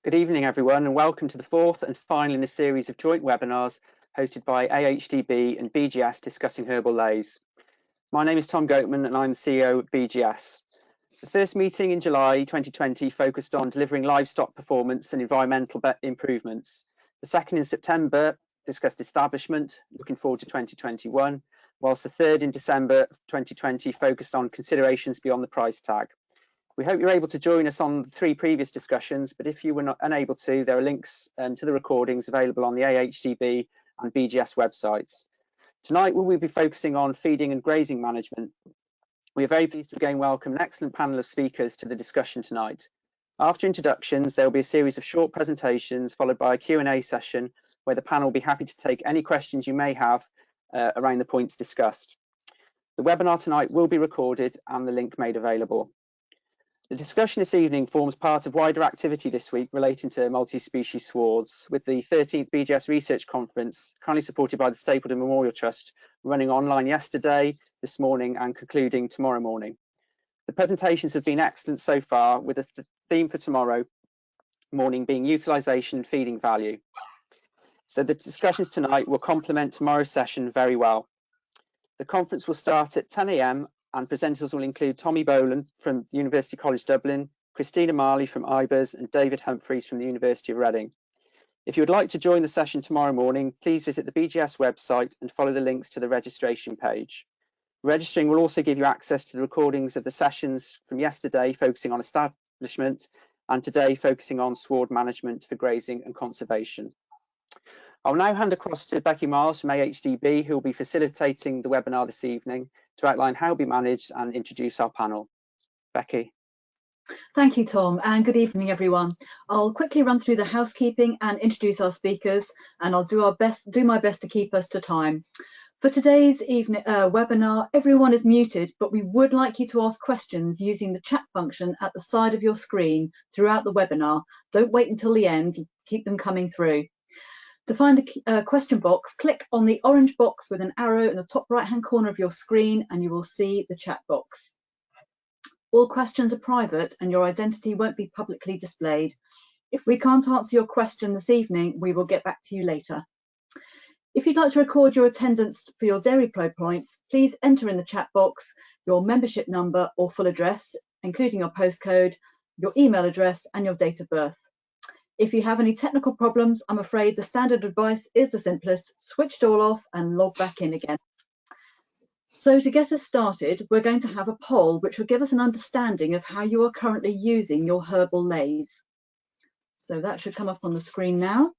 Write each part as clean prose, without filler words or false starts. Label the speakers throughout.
Speaker 1: Good evening, everyone, and welcome to the fourth and final in a series of joint webinars hosted by AHDB and BGS discussing herbal leys. My name is Tom Goatman and I'm the CEO of BGS. The first meeting in July 2020 focused on delivering livestock performance and environmental improvements. The second in September discussed establishment, looking forward to 2021, whilst the third in December 2020 focused on considerations beyond the price tag. We hope you're able to join us on the three previous discussions, but if you were unable to, there are links to the recordings available on the AHDB and BGS websites. Tonight, we will be focusing on feeding and grazing management. We are very pleased to again welcome an excellent panel of speakers to the discussion tonight. After introductions, there will be a series of short presentations followed by a Q&A session where the panel will be happy to take any questions you may have around the points discussed. The webinar tonight will be recorded and the link made available. The discussion this evening forms part of wider activity this week relating to multi-species swards, with the 13th BGS Research Conference, kindly supported by the Stapleton Memorial Trust, running online yesterday, this morning and concluding tomorrow morning. The presentations have been excellent so far, with a theme for tomorrow morning being utilisation and feeding value. So the discussions tonight will complement tomorrow's session very well. The conference will start at 10 AM and presenters will include Tommy Boland from University College Dublin, Christina Marley from IBERS and David Humphreys from the University of Reading. If you would like to join the session tomorrow morning, please visit the BGS website and follow the links to the registration page. Registering will also give you access to the recordings of the sessions from yesterday focusing on establishment and today focusing on sward management for grazing and conservation. I'll now hand across to Becky Miles from AHDB, who will be facilitating the webinar this evening to outline how it will be managed and introduce our panel. Becky.
Speaker 2: Thank you, Tom, and good evening, everyone. I'll quickly run through the housekeeping and introduce our speakers, and I'll do my best to keep us to time. For today's evening webinar, everyone is muted, but we would like you to ask questions using the chat function at the side of your screen throughout the webinar. Don't wait until the end, keep them coming through. To find the question box, click on the orange box with an arrow in the top right-hand corner of your screen and you will see the chat box. All questions are private and your identity won't be publicly displayed. If we can't answer your question this evening, we will get back to you later. If you'd like to record your attendance for your Dairy Pro points, please enter in the chat box your membership number or full address, including your postcode, your email address and your date of birth. If you have any technical problems, I'm afraid the standard advice is the simplest: switch it all off and log back in again. So to get us started, we're going to have a poll which will give us an understanding of how you are currently using your herbal leys. So that should come up on the screen now.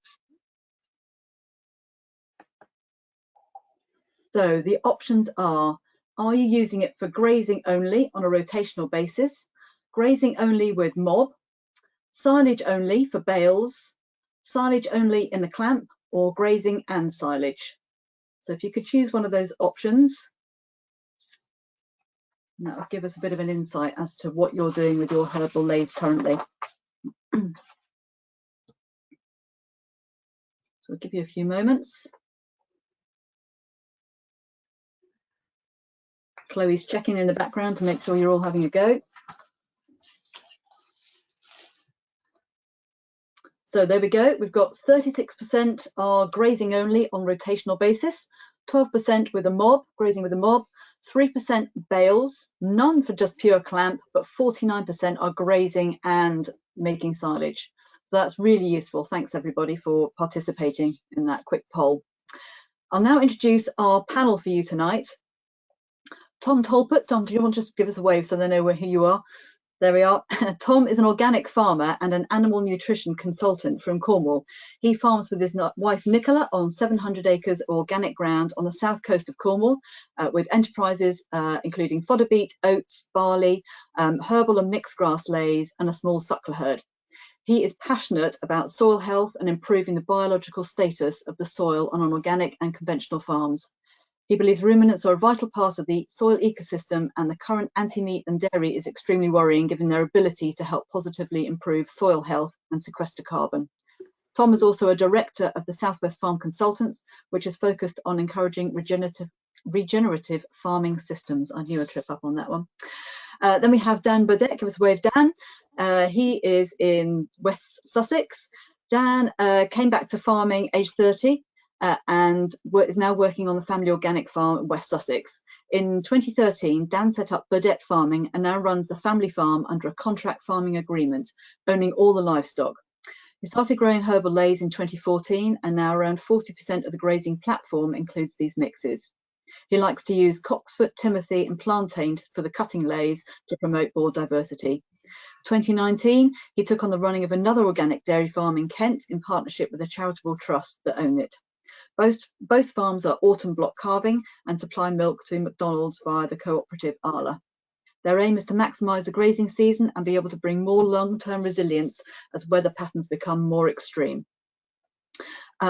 Speaker 2: So the options are you using it for grazing only on a rotational basis, grazing only with mob, silage only for bales, silage only in the clamp, or grazing and silage. So if you could choose one of those options, that will give us a bit of an insight as to what you're doing with your herbal leys currently. So I'll give you a few moments. Chloe's checking in the background to make sure you're all having a go. So there we go, we've got 36% are grazing only on rotational basis, 12% with a mob, grazing with a mob, 3% bales, none for just pure clamp, but 49% are grazing and making silage. So that's really useful. Thanks everybody for participating in that quick poll. I'll now introduce our panel for you tonight. Tom Tolputt. Tom, do you want to just give us a wave so they know who you are? There we are. Tom is an organic farmer and an animal nutrition consultant from Cornwall. He farms with his wife Nicola on 700 acres of organic ground on the south coast of Cornwall, with enterprises including fodder beet, oats, barley, herbal and mixed grass leys and a small suckler herd. He is passionate about soil health and improving the biological status of the soil on organic and conventional farms. He believes ruminants are a vital part of the soil ecosystem, and the current anti-meat and dairy is extremely worrying given their ability to help positively improve soil health and sequester carbon. Tom is also a director of the Southwest Farm Consultants, which is focused on encouraging regenerative farming systems. I knew I'd trip up on that one. Then we have Dan Burdett. Give us a wave, Dan. He is in West Sussex. Dan came back to farming age 30 and is now working on the family organic farm in West Sussex. In 2013, Dan set up Burdett Farming and now runs the family farm under a contract farming agreement, owning all the livestock. He started growing herbal leys in 2014, and now around 40% of the grazing platform includes these mixes. He likes to use cocksfoot, timothy and plantain for the cutting leys to promote board diversity. 2019, he took on the running of another organic dairy farm in Kent in partnership with a charitable trust that own it. Both farms are autumn block calving and supply milk to McDonald's via the cooperative Arla. Their aim is to maximise the grazing season and be able to bring more long-term resilience as weather patterns become more extreme.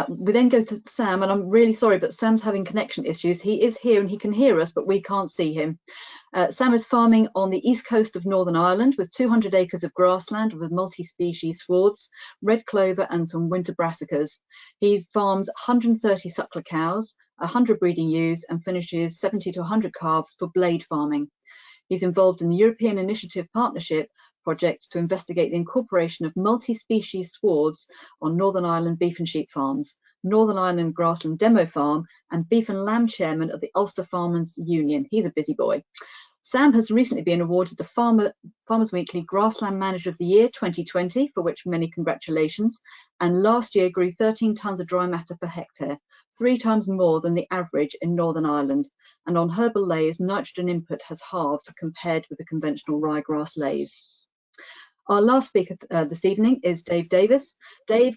Speaker 2: We then go to Sam, and I'm really sorry, but Sam's having connection issues. He is here and he can hear us, but we can't see him. Sam is farming on the east coast of Northern Ireland with 200 acres of grassland with multi-species swards, red clover and some winter brassicas. He farms 130 suckler cows, 100 breeding ewes and finishes 70 to 100 calves for blade farming. He's involved in the European Initiative Partnership project to investigate the incorporation of multi-species swards on Northern Ireland beef and sheep farms, Northern Ireland Grassland Demo Farm, and beef and lamb chairman of the Ulster Farmers Union. He's a busy boy. Sam has recently been awarded the Farmers Weekly Grassland Manager of the Year 2020, for which many congratulations, and last year grew 13 tonnes of dry matter per hectare, 3 times more than the average in Northern Ireland. And on herbal leys, nitrogen input has halved compared with the conventional ryegrass leys. Our last speaker this evening is Dave Davies. Dave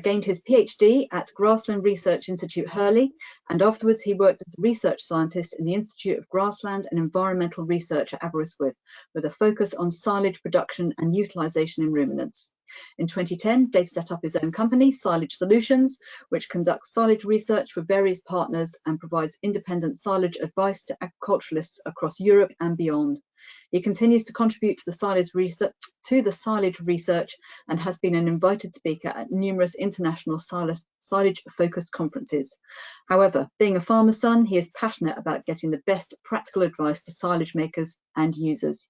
Speaker 2: gained his PhD at Grassland Research Institute Hurley, and afterwards he worked as a research scientist in the Institute of Grassland and Environmental Research at Aberystwyth, with a focus on silage production and utilisation in ruminants. In 2010, Dave set up his own company, Silage Solutions, which conducts silage research for various partners and provides independent silage advice to agriculturalists across Europe and beyond. He continues to contribute to the silage research and has been an invited speaker at numerous international silage-focused conferences. However, being a farmer's son, he is passionate about getting the best practical advice to silage makers and users.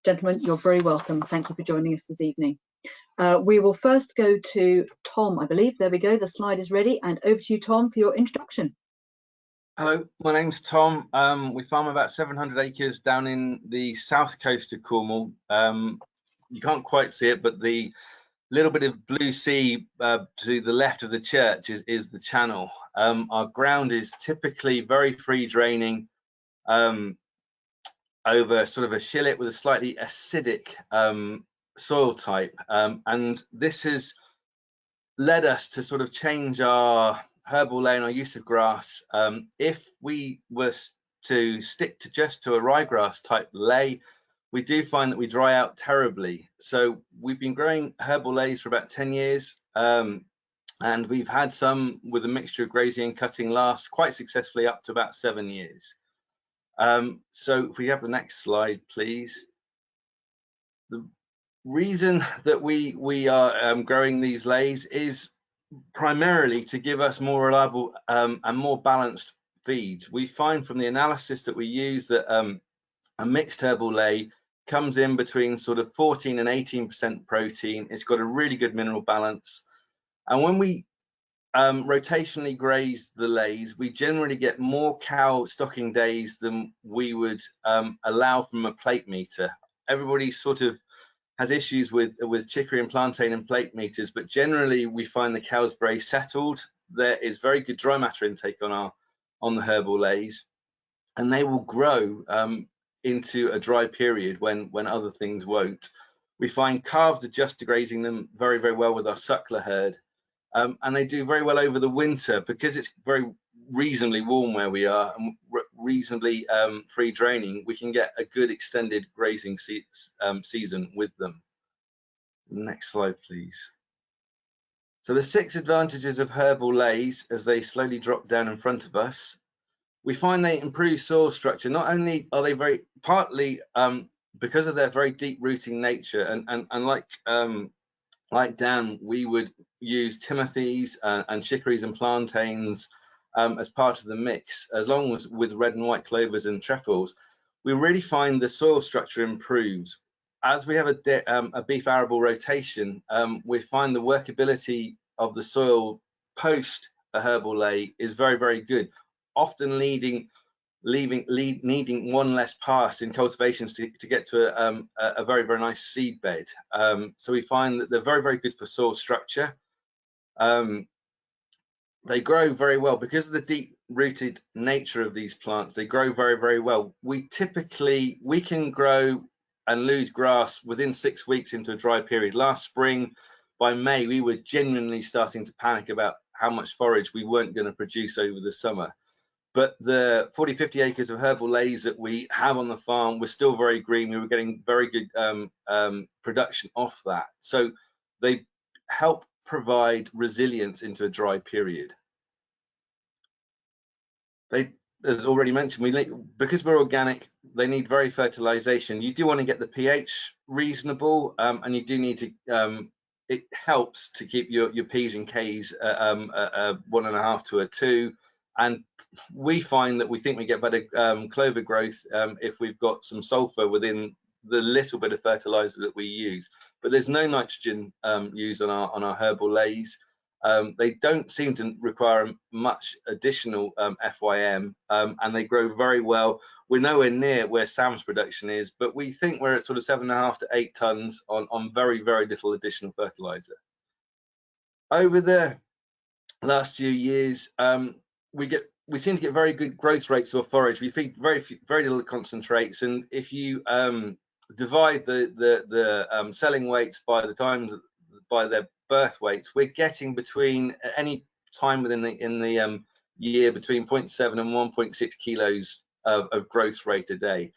Speaker 2: Gentlemen, you're very welcome. Thank you for joining us this evening. We will first go to Tom, I believe. There we go. The slide is ready. And over to you, Tom, for your introduction.
Speaker 3: Hello, my name's Tom. We farm about 700 acres down in the south coast of Cornwall. You can't quite see it, but the little bit of blue sea to the left of the church is the channel. Our ground is typically very free draining over sort of a shillet with a slightly acidic soil type, and this has led us to sort of change our herbal ley and our use of grass. If we were to stick to just to a ryegrass type ley, we do find that we dry out terribly. So we've been growing herbal leys for about 10 years, and we've had some with a mixture of grazing and cutting last quite successfully up to about 7 years. So if we have the next slide, please. The reason that we are growing these leys is primarily to give us more reliable and more balanced feeds. We find from the analysis that we use that a mixed herbal ley comes in between sort of 14 and 18% protein. It's got a really good mineral balance, and when we rotationally graze the leys, we generally get more cow stocking days than we would allow from a plate meter. Everybody sort of has issues with chicory and plantain and plate meters, but generally we find the cows very settled. There is very good dry matter intake on the herbal leys, and they will grow into a dry period when other things won't. We find calves adjust to grazing them very, very well with our suckler herd, and they do very well over the winter because it's very reasonably warm where we are and reasonably free draining. We can get a good extended grazing season with them. Next slide, please. So the 6 advantages of herbal leys as they slowly drop down in front of us. We find they improve soil structure. Not only are they very partly because of their very deep rooting nature, and like Dan, we would use timothies and chicories and plantains as part of the mix, as long as with red and white clovers and trefoils. we really find the soil structure improves. As we have a beef arable rotation, we find the workability of the soil post a herbal ley is very, very good, often needing one less pass in cultivations to get to a very, very nice seed bed. So we find that they're very, very good for soil structure. They grow very well because of the deep-rooted nature of these plants. They grow very, very well. We can grow and lose grass within 6 weeks into a dry period. Last spring, by May, we were genuinely starting to panic about how much forage we weren't going to produce over the summer. But the 40-50 acres of herbal leys that we have on the farm were still very green. We were getting very good production off that. So they help provide resilience into a dry period. They, as already mentioned, because we're organic, they need very fertilization. You do want to get the pH reasonable, and you do need to, it helps to keep your P's and K's at 1.5 to a 2. And we find that we think we get better clover growth if we've got some sulfur within the little bit of fertilizer that we use. But there's no nitrogen used on our herbal leys. They don't seem to require much additional FYM, and they grow very well. We're nowhere near where Sam's production is, but we think we're at sort of 7.5 to 8 tons on very, very little additional fertilizer. Over the last few years, we seem to get very good growth rates of forage. We feed very little concentrates, and if you divide the selling weights by their birth weights, we're getting between any time within the year between 0.7 and 1.6 kilos of growth rate a day.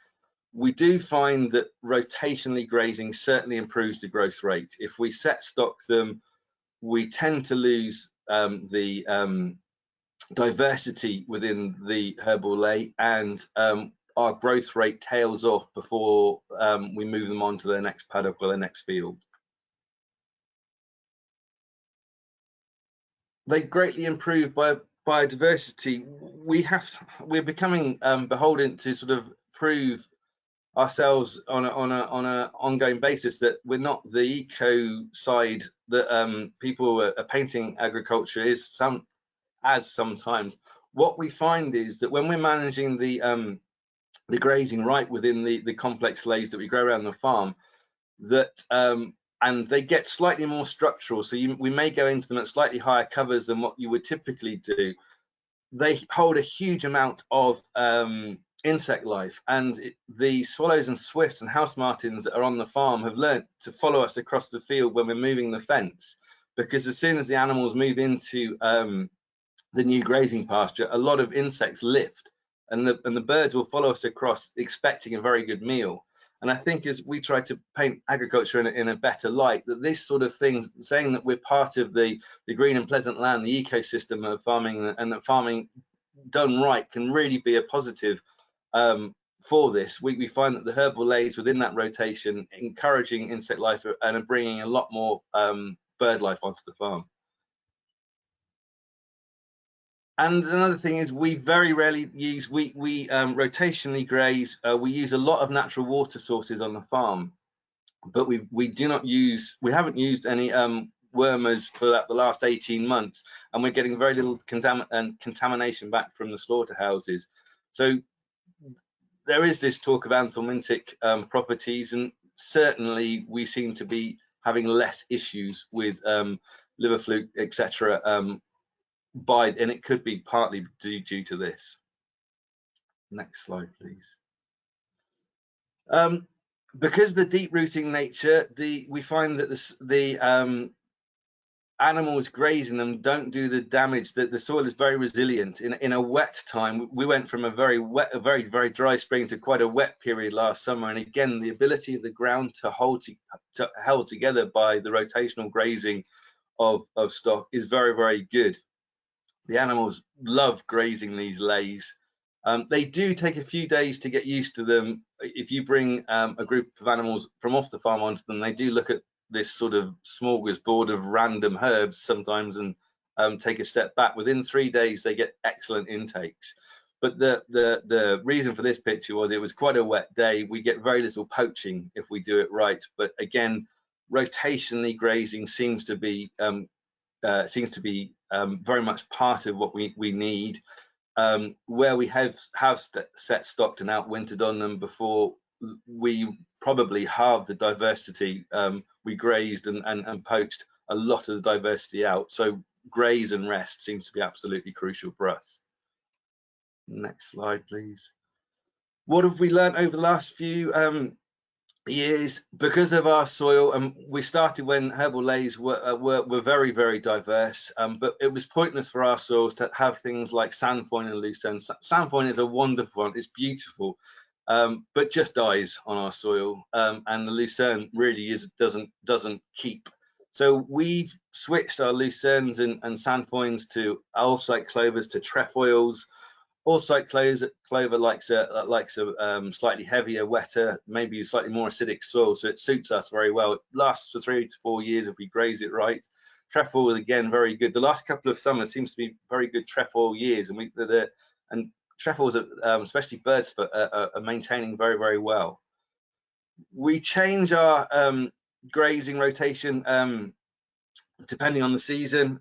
Speaker 3: We do find that rotationally grazing certainly improves the growth rate. If we set stock them, we tend to lose the diversity within the herbal ley, and our growth rate tails off before we move them on to their next paddock or their next field. They greatly improve biodiversity. We're becoming beholden to sort of prove ourselves on an ongoing basis that we're not the eco side that people are painting agriculture is sometimes. What we find is that when we're managing the grazing right within the complex leys that we grow around the farm, that and they get slightly more structural, so we may go into them at slightly higher covers than what you would typically do. They hold a huge amount of insect life, and the swallows and swifts and house martins that are on the farm have learnt to follow us across the field when we're moving the fence, because as soon as the animals move into the new grazing pasture, a lot of insects lift, and the birds will follow us across expecting a very good meal. And I think as we try to paint agriculture in a better light, that this sort of thing, saying that we're part of the green and pleasant land, the ecosystem of farming, and that farming done right can really be a positive for this. We find that the herbal leys within that rotation encouraging insect life and are bringing a lot more bird life onto the farm. And another thing is we very rarely use, we rotationally graze. We use a lot of natural water sources on the farm, but we haven't used any wormers for the last 18 months, and we're getting very little contamination back from the slaughterhouses. So there is this talk of anthelmintic properties, and certainly we seem to be having less issues with liver fluke, etc. And it could be partly due to this. Next slide, please. Because the deep rooting nature, we find that the animals grazing them don't do the damage. That the soil is very resilient. In a wet time, we went from a very dry spring to quite a wet period last summer, and again the ability of the ground to held together by the rotational grazing of stock is very good. The animals love grazing these leys. They do take a few days to get used to them. If you bring a group of animals from off the farm onto them, they do look at this sort of smorgasbord of random herbs sometimes and take a step back. Within 3 days, they get excellent intakes. But the reason for this picture was it was quite a wet day. We get very little poaching if we do it right. But again, rotationally grazing seems to be very much part of what we need. Where we have set stocked and outwintered on them before, we probably halved the diversity. We grazed and poached a lot of the diversity out. So graze and rest seems to be absolutely crucial for us. Next slide, please. What have we learned over the last few years? Because of our soil, we started when herbal leys were very, very diverse, but it was pointless for our soils to have things like sandfoin and lucerne. Sandfoin is a wonderful one, it's beautiful, but just dies on our soil, and the lucerne really doesn't keep. So we've switched our lucernes and sandfoins to all-site clovers, to trefoils. All-site clover likes a slightly heavier, wetter, maybe slightly more acidic soil, so it suits us very well. It lasts for 3 to 4 years if we graze it right. Trefoil is again very good. The last couple of summers seems to be very good trefoil years, and trefoils, especially birds, are maintaining very, very well. We change our grazing rotation depending on the season.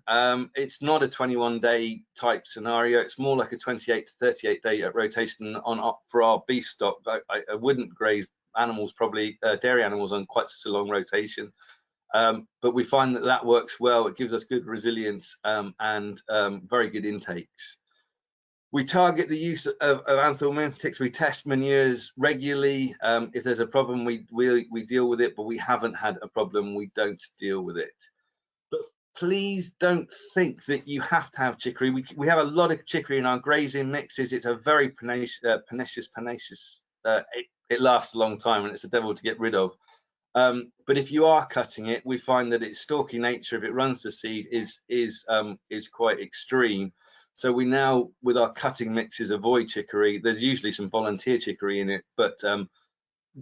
Speaker 3: It's not a 21-day type scenario. It's more like a 28 to 38-day rotation for our beef stock. I wouldn't graze animals, probably dairy animals, on quite such a long rotation. But we find that works well. It gives us good resilience and very good intakes. We target the use of anthelmintics. We test manures regularly. If there's a problem, we deal with it, but we haven't had a problem, we don't deal with it. Please don't think that you have to have chicory. We have a lot of chicory in our grazing mixes. It's a very pernicious. It lasts a long time and it's a devil to get rid of. But if you are cutting it, we find that its stalky nature, if it runs to seed, is quite extreme. So we now, with our cutting mixes, avoid chicory. There's usually some volunteer chicory in it, but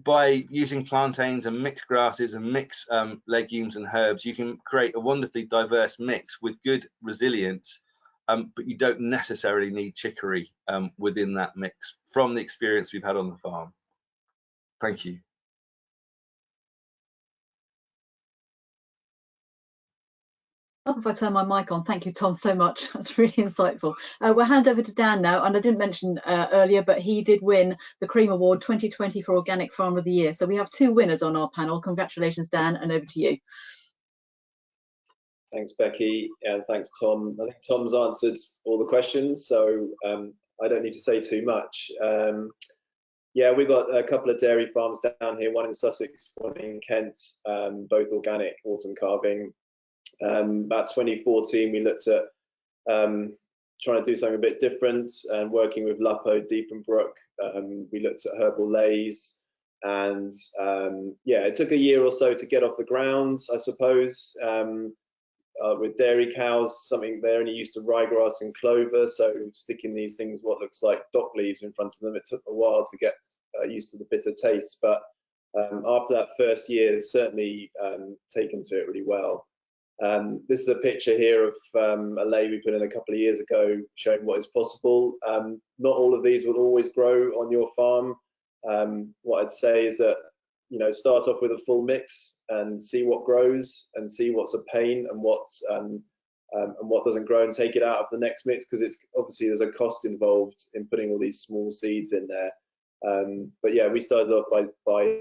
Speaker 3: by using plantains and mixed grasses and mixed legumes and herbs, you can create a wonderfully diverse mix with good resilience, but you don't necessarily need chicory within that mix, from the experience we've had on the farm. Thank you.
Speaker 2: If I turn my mic on, thank you, Tom, so much. That's really insightful. We'll hand over to Dan now, and I didn't mention earlier, but he did win the Cream Award 2020 for Organic Farmer of the Year. So we have 2 winners on our panel. Congratulations, Dan, and over to you.
Speaker 4: Thanks, Becky, and thanks, Tom. I think Tom's answered all the questions, so I don't need to say too much. Yeah, we've got a couple of dairy farms down here, one in Sussex, one in Kent, both organic, autumn calving. About 2014, we looked at trying to do something a bit different and working with Luppo, Deepenbrook. We looked at herbal leys, and yeah, it took a year or so to get off the ground, I suppose. With dairy cows, something they're only used to ryegrass and clover, so sticking these things, what looks like dock leaves, in front of them, it took a while to get used to the bitter taste. But after that first year, they've certainly taken to it really well. This is a picture here of a ley we put in a couple of years ago, showing what is possible. Not all of these will always grow on your farm. What I'd say is that, you know, start off with a full mix and see what grows and see what's a pain and what doesn't grow, and take it out of the next mix, because it's obviously there's a cost involved in putting all these small seeds in there. But yeah, we started off by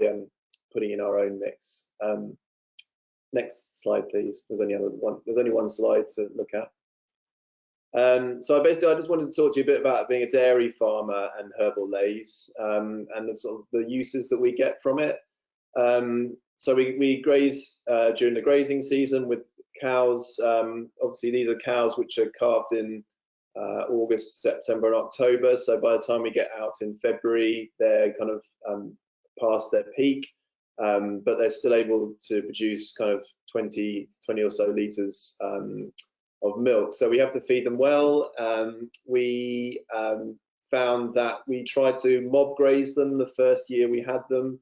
Speaker 4: putting in our own mix. Next slide, please. There's only one slide to look at. So basically, I just wanted to talk to you a bit about being a dairy farmer and herbal leys, and the sort of the uses that we get from it. So we graze during the grazing season with cows. Obviously, these are cows which are calved in August, September, and October. So by the time we get out in February, they're kind of past their peak. But they're still able to produce kind of 20 or so litres of milk. So we have to feed them well. We found that we tried to mob graze them the first year we had them,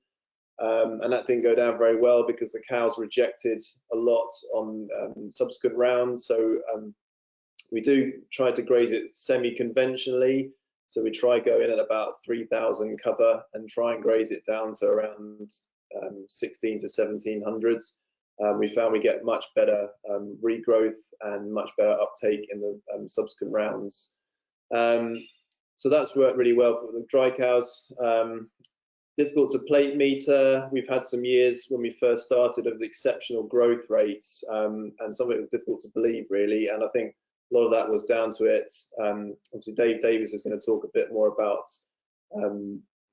Speaker 4: and that didn't go down very well because the cows rejected a lot on subsequent rounds. So we do try to graze it semi-conventionally. So we try go in at about 3,000 cover and try and graze it down to around 16 to 1700s. We found we get much better regrowth and much better uptake in the subsequent rounds. So that's worked really well for the dry cows. Difficult to plate meter. We've had some years when we first started of exceptional growth rates, and some of it was difficult to believe, really. And I think a lot of that was down to it. Obviously, Davies is going to talk a bit more about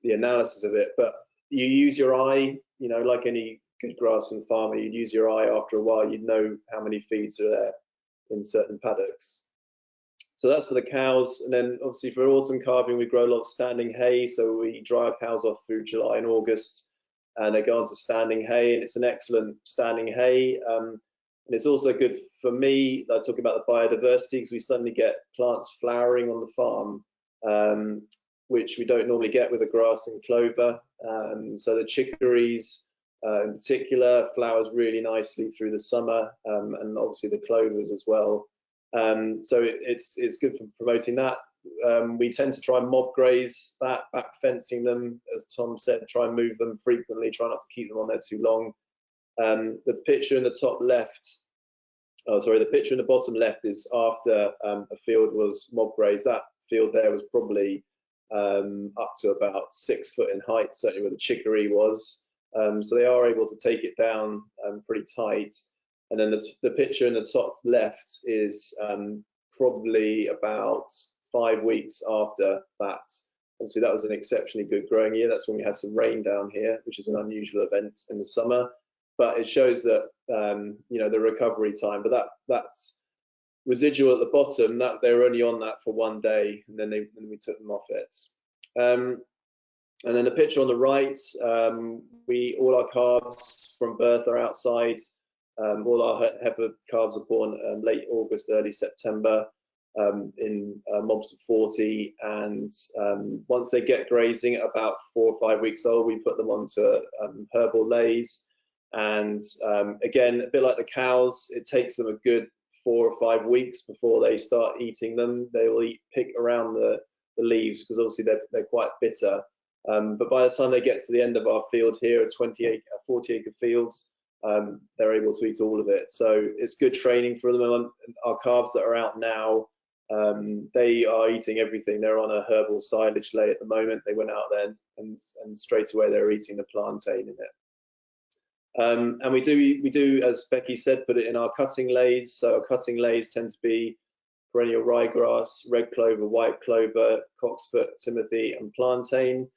Speaker 4: the analysis of it, but you use your eye, you know, like any good grassland farmer, you'd use your eye. After a while, you'd know how many feeds are there in certain paddocks. So that's for the cows. And then obviously for autumn calving, we grow a lot of standing hay. So we dry our cows off through July and August, and they go on to standing hay, and it's an excellent standing hay. And it's also good for me, like talking about the biodiversity, because we suddenly get plants flowering on the farm, which we don't normally get with the grass and clover. So the chicories in particular flowers really nicely through the summer, and obviously the clovers as well. So it's good for promoting that. We tend to try and mob graze that, back fencing them, as Tom said, try and move them frequently, try not to keep them on there too long. The picture in the top left, oh sorry, the picture in the bottom left is after a field was mob grazed. That field there was probably up to about 6 foot in height, certainly where the chicory was. So they are able to take it down pretty tight. And then the picture in the top left is probably about 5 weeks after that. Obviously, that was an exceptionally good growing year. That's when we had some rain down here, which is an unusual event in the summer. But it shows that you know, the recovery time. But that's residual at the bottom. That they were only on that for 1 day, and then we took them off it. And then the picture on the right, all our calves from birth are outside. All our heifer calves are born late August, early September, in mobs of 40. And once they get grazing at about 4 or 5 weeks old, we put them onto Herbal leys. And again, a bit like the cows, it takes them a good 4 or 5 weeks before they start eating them. They will pick around the leaves, because obviously they're quite bitter. But by the time they get to the end of our field here, a 40 acre fields, they're able to eat all of it. So it's good training for them. Our calves that are out now, they are eating everything. They're on a herbal silage lay at the moment. They went out there and straight away they're eating the plantain in it. And we do, as Becky said, put it in our cutting lays. So our cutting lays tend to be perennial ryegrass, red clover, white clover, cocksfoot, timothy, and plantain.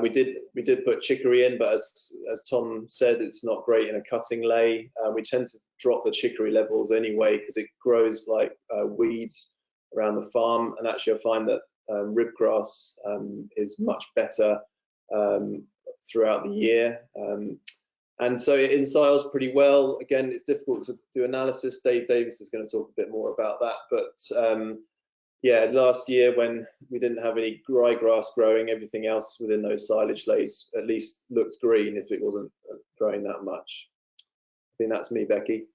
Speaker 4: We did put chicory in, but as Tom said, it's not great in a cutting lay. We tend to drop the chicory levels anyway, because it grows like weeds around the farm. And actually, I find that ribgrass is much better throughout the year. And so it ensiles pretty well. Again, it's difficult to do analysis. Davies is going to talk a bit more about that. But yeah, last year when we didn't have any ryegrass growing, everything else within those silage lays at least looked green if it wasn't growing that much. I think that's me, Becky.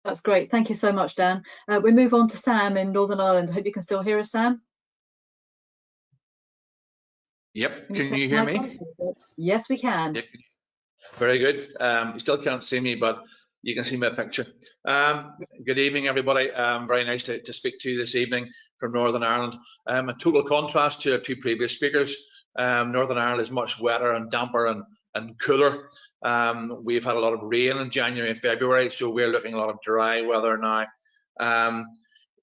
Speaker 2: That's great. Thank you so much, Dan. We move on to Sam in Northern Ireland. I hope you can still hear us, Sam.
Speaker 5: Yep. Can you hear me?
Speaker 2: Yes, we can.
Speaker 5: Yep. Very good. You still can't see me, but you can see my picture. Good evening, everybody. Very nice to speak to you this evening from Northern Ireland. A total contrast to our two previous speakers. Northern Ireland is much wetter and damper and cooler. We've had a lot of rain in January and February, so we're looking at a lot of dry weather now.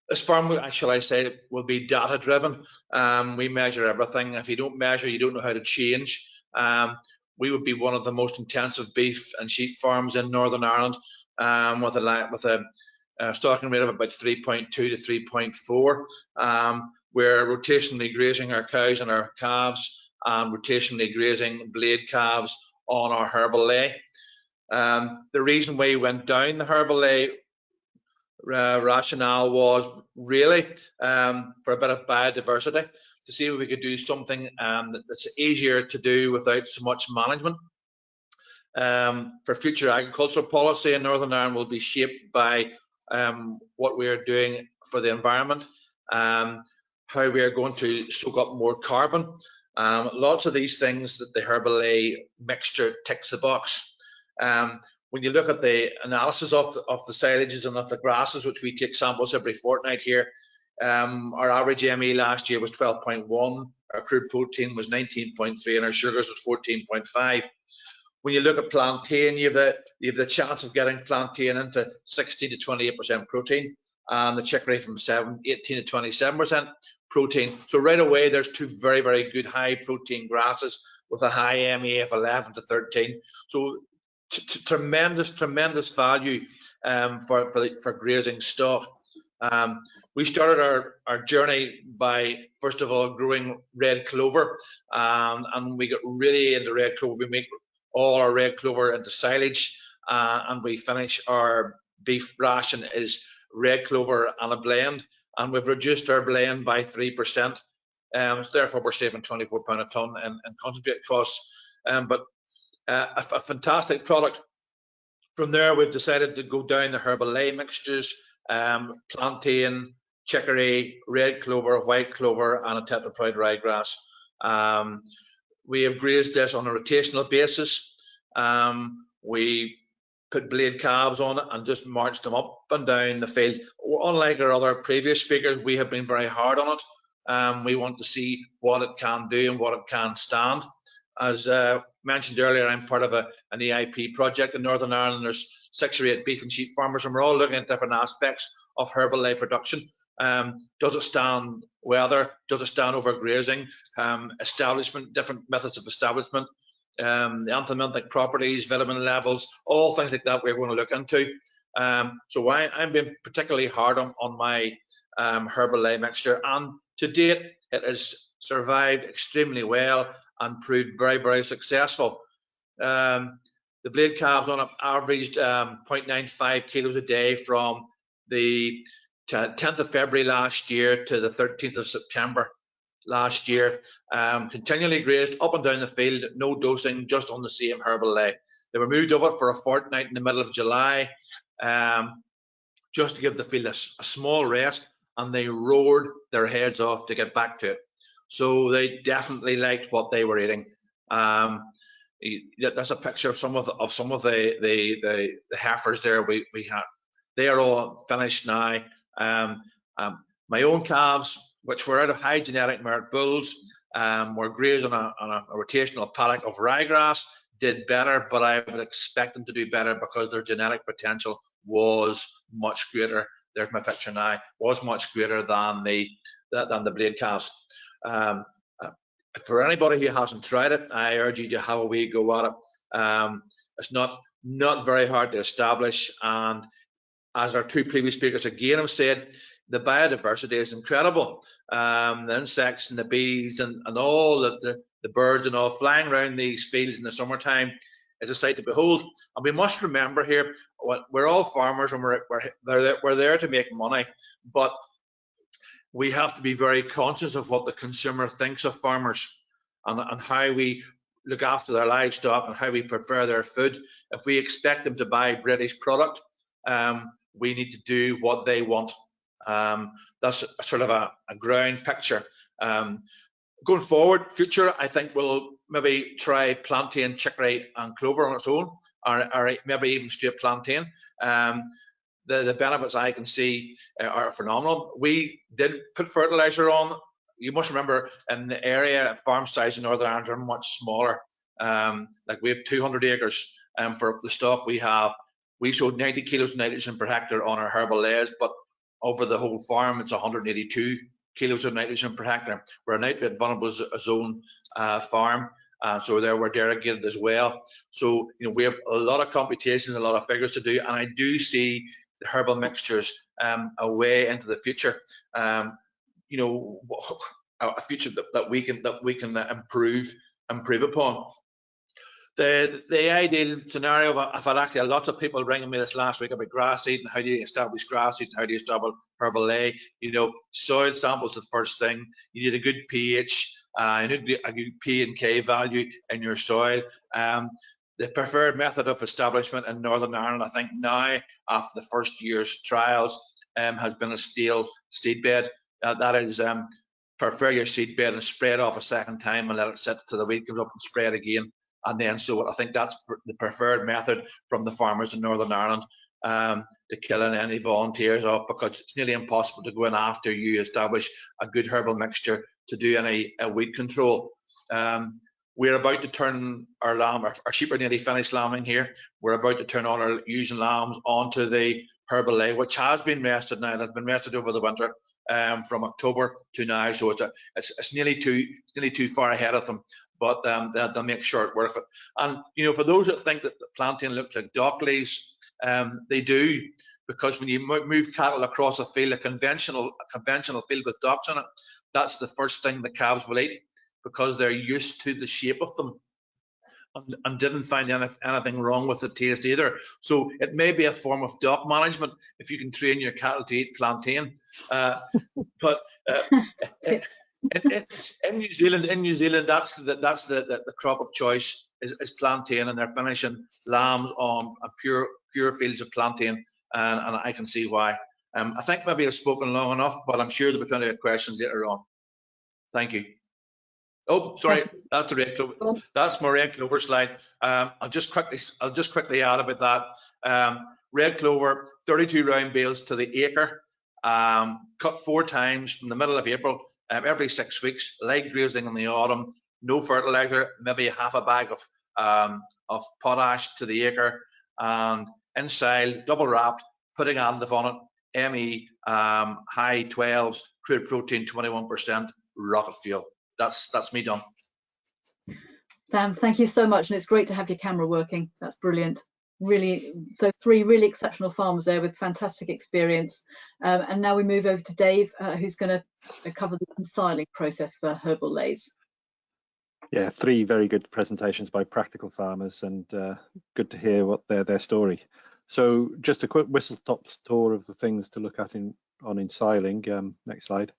Speaker 5: This farm, shall I say, will be data driven. We measure everything. If you don't measure, you don't know how to change. We would be one of the most intensive beef and sheep farms in Northern Ireland, with a stocking rate of about 3.2 to 3.4. We're rotationally grazing our cows and our calves, and rotationally grazing blade calves on our herbal lay. The reason we went down the herbal lay rationale was really for a bit of biodiversity, to see if we could do something that's easier to do without so much management. For future agricultural policy in Northern Ireland will be shaped by what we are doing for the environment. how we are going to soak up more carbon. Lots of these things that the Herbal ley mixture ticks the box. When you look at the analysis of the silages and of the grasses, which we take samples every fortnight here, our average ME last year was 12.1, our crude protein was 19.3, and our sugars was 14.5. When you look at plantain, you have the chance of getting plantain into 16 to 28% protein, and the chicory from 18 to 27% protein. So right away, there's two very, very good high protein grasses with a high ME of 11 to 13. So tremendous value for grazing stock. We started our journey by, first of all, growing red clover, and we got really into red clover. We make all our red clover into silage, and we finish our beef ration is red clover and a blend, and we've reduced our blend by 3%. So therefore, we're saving £24 a tonne in concentrate costs, but a fantastic product. From there, we've decided to go down the Herbal ley mixtures, plantain, chicory, red clover, white clover, and a tetraploid ryegrass. We have grazed this on a rotational basis. We put blade calves on it and just marched them up and down the field. Unlike our other previous speakers, we have been very hard on it. We want to see what it can do and what it can stand. As mentioned earlier, I'm part of an EIP project in Northern Ireland. There's 6 or 8 beef and sheep farmers, and we're all looking at different aspects of Herbal ley production. Does it stand weather? Does it stand overgrazing? Establishment, different methods of establishment, the anthelmintic properties, vitamin levels, all things like that we're going to look into. So I'm being particularly hard on my Herbal ley mixture, and to date it has survived extremely well and proved very, very successful. The blade calves on it averaged 0.95 kilos a day from the 10th of February last year to the 13th of September last year. Continually grazed up and down the field, no dosing, just on the same Herbal ley. They were moved over for a fortnight in the middle of July, just to give the field a small rest, and they roared their heads off to get back to it. So they definitely liked what they were eating. That's a picture of some of the heifers there we had. They are all finished now. My own calves, which were out of high genetic merit bulls, were grazed on a rotational paddock of ryegrass, did better, but I would expect them to do better because their genetic potential was much greater. There's my picture now. Was much greater than the blade calves. For anybody who hasn't tried it, I urge you to have a wee go at it. It's not very hard to establish, and as our 2 previous speakers again have said, the biodiversity is incredible. The insects and the bees and all the birds and all flying around these fields in the summertime is a sight to behold. And we must remember here, we're all farmers and we're there to make money, but we have to be very conscious of what the consumer thinks of farmers and how we look after their livestock and how we prepare their food. If we expect them to buy British product, we need to do what they want. That's sort of a ground picture. Going forward, future, I think we'll maybe try plantain, chicory and clover on its own, or maybe even straight plantain. The benefits I can see are phenomenal. We did put fertilizer on. You must remember, in the area, farm size in Northern Ireland are much smaller. Like we have 200 acres for the stock we have. We showed 90 kilos of nitrogen per hectare on our Herbal leys, but over the whole farm, it's 182 kilos of nitrogen per hectare. We're a nitrate vulnerable zone farm, so there we're derogated as well. So we have a lot of computations, a lot of figures to do, and I do see the herbal mixtures a way into the future. A future that we can improve upon. The ideal scenario, I've had actually lots of people ringing me this last week about grass seed and how do you establish grass seed and how do you establish Herbal ley. Soil samples the first thing. You need a good pH, you need a good P and K value in your soil. The preferred method of establishment in Northern Ireland, I think now, after the first year's trials, has been a steel seed bed. That is prepare your seed bed and spray it off a second time and let it sit till the weed comes up and spray it again, and then sow it. I think that's the preferred method from the farmers in Northern Ireland, to killing any volunteers off, because it's nearly impossible to go in after you establish a good herbal mixture to do any weed control. We're about to turn our sheep are nearly finished lambing here. We're about to turn on our ewes and lambs onto the herbal ley, which has been rested now. It's been rested over the winter, from October to now, so it's nearly too far ahead of them. But they'll make short work of it. And you know, for those that think that the plantain looks like dock leys, they do, because when you move cattle across a field, a conventional field with docks in it, that's the first thing the calves will eat, because they're used to the shape of them, and didn't find anything wrong with the taste either. So it may be a form of dock management if you can train your cattle to eat plantain. But in New Zealand, that's the crop of choice is plantain, and they're finishing lambs on pure fields of plantain, and I can see why. I think maybe I've spoken long enough, but I'm sure there'll be plenty of questions later on. Thank you. Oh, sorry, that's the red clover. That's my red clover slide. I'll just quickly add about that. Red clover, 32 round bales to the acre, cut 4 times from the middle of April, every 6 weeks. Light grazing in the autumn, no fertilizer, maybe half a bag of potash to the acre, and ensile, double wrapped, putting additive on it, ME, high 12s, crude protein 21%, rocket fuel. That's me done.
Speaker 2: Sam, thank you so much, and it's great to have your camera working. That's brilliant. Really, so 3 really exceptional farmers there with fantastic experience. And now we move over to Dave, who's going to cover the ensiling process for herbal leys.
Speaker 6: Yeah, 3 very good presentations by practical farmers, and good to hear what their story. So just a quick whistle-stop tour of the things to look at on ensiling. Next slide.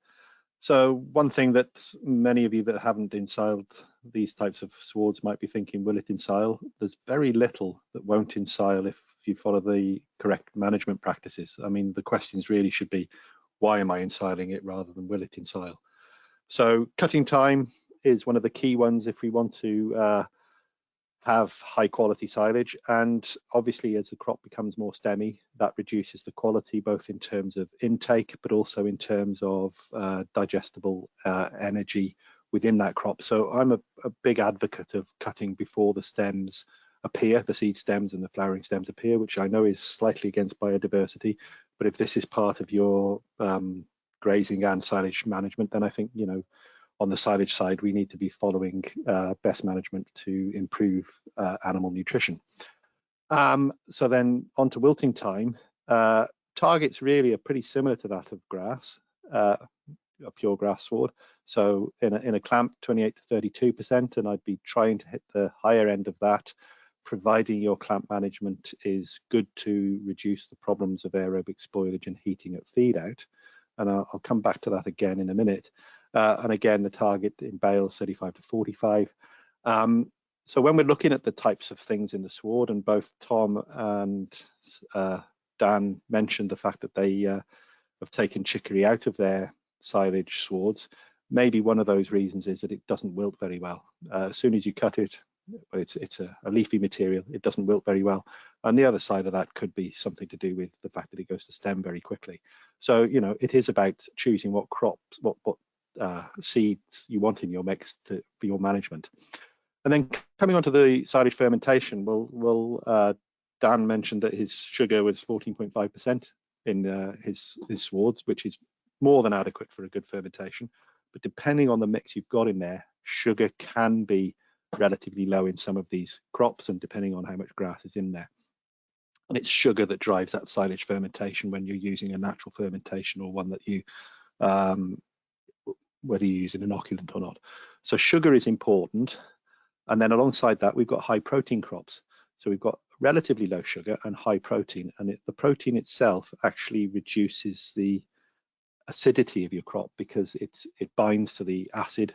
Speaker 6: So one thing that many of you that haven't ensiled these types of swards might be thinking, will it ensile? There's very little that won't ensile if you follow the correct management practices. I mean, the questions really should be, why am I ensiling it, rather than will it ensile? So cutting time is one of the key ones if we want to have high quality silage, and obviously as the crop becomes more stemmy, that reduces the quality both in terms of intake but also in terms of digestible energy within that crop. So I'm a big advocate of cutting before the stems appear, the seed stems and the flowering stems appear, which I know is slightly against biodiversity, but if this is part of your grazing and silage management, then I think, you know, on the silage side, we need to be following best management to improve animal nutrition. So then on to wilting time. Targets really are pretty similar to that of grass, a pure grass sward. So in a clamp, 28 to 32%, and I'd be trying to hit the higher end of that, providing your clamp management is good to reduce the problems of aerobic spoilage and heating at feed out. And I'll come back to that again in a minute. And again, the target in bales 35 to 45. So when we're looking at the types of things in the sward, and both Tom and Dan mentioned the fact that they have taken chicory out of their silage swards, maybe one of those reasons is that it doesn't wilt very well. As soon as you cut it, well, it's a leafy material, it doesn't wilt very well. And the other side of that could be something to do with the fact that it goes to stem very quickly. So, you know, it is about choosing what crops, what seeds you want in your mix for your management. And then coming on to the silage fermentation, Dan mentioned that his sugar was 14.5% in his swards, which is more than adequate for a good fermentation. But depending on the mix you've got in there, sugar can be relatively low in some of these crops, and depending on how much grass is in there. And it's sugar that drives that silage fermentation when you're using a natural fermentation or one that you whether you use an inoculant or not. So sugar is important. And then alongside that, we've got high protein crops. So we've got relatively low sugar and high protein, and the protein itself actually reduces the acidity of your crop because it binds to the acid,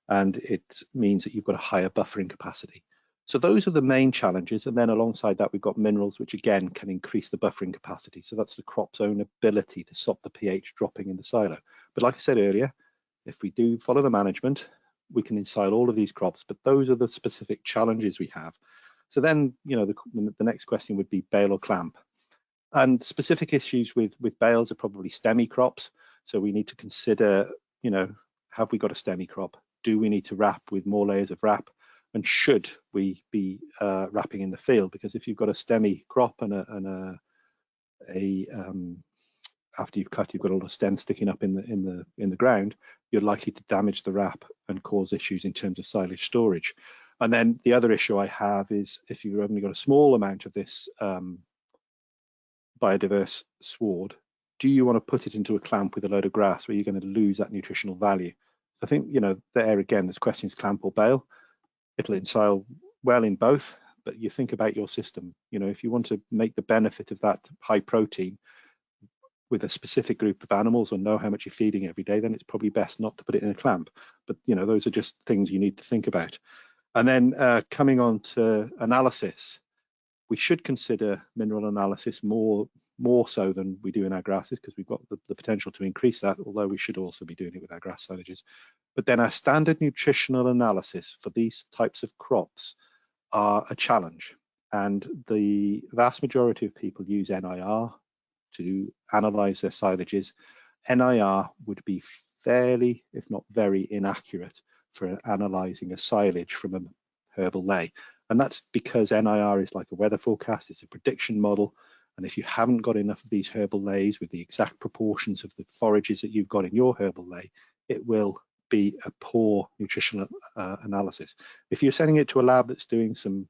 Speaker 6: and it means that you've got a higher buffering capacity. So those are the main challenges. And then alongside that, we've got minerals, which again can increase the buffering capacity. So that's the crop's own ability to stop the pH dropping in the silo. But like I said earlier, If we do follow the management, we can ensile all of these crops, but those are the specific challenges we have. So then, you know, the next question would be bale or clamp. And specific issues with bales are probably stemmy crops. So we need to consider, you know, have we got a stemmy crop? Do we need to wrap with more layers of wrap? And should we be wrapping in the field? Because if you've got a stemmy crop and after you've cut, you've got a lot of stems sticking up in the ground, you're likely to damage the wrap and cause issues in terms of silage storage. And then the other issue I have is if you've only got a small amount of this biodiverse sward, do you want to put it into a clamp with a load of grass where you're going to lose that nutritional value? I think, you know, there again, there's questions clamp or bale. It'll ensile well in both, but you think about your system. You know, if you want to make the benefit of that high protein with a specific group of animals or know how much you're feeding every day, then it's probably best not to put it in a clamp. But, you know, those are just things you need to think about. And then coming on to analysis, we should consider mineral analysis more so than we do in our grasses, because we've got the potential to increase that, although we should also be doing it with our grass silages. But then our standard nutritional analysis for these types of crops are a challenge. And the vast majority of people use NIR to analyze their silages. NIR would be fairly, if not very inaccurate for analyzing a silage from a herbal ley. And that's because NIR is like a weather forecast, it's a prediction model. And if you haven't got enough of these herbal leys with the exact proportions of the forages that you've got in your herbal ley, it will be a poor nutritional analysis. If you're sending it to a lab that's doing some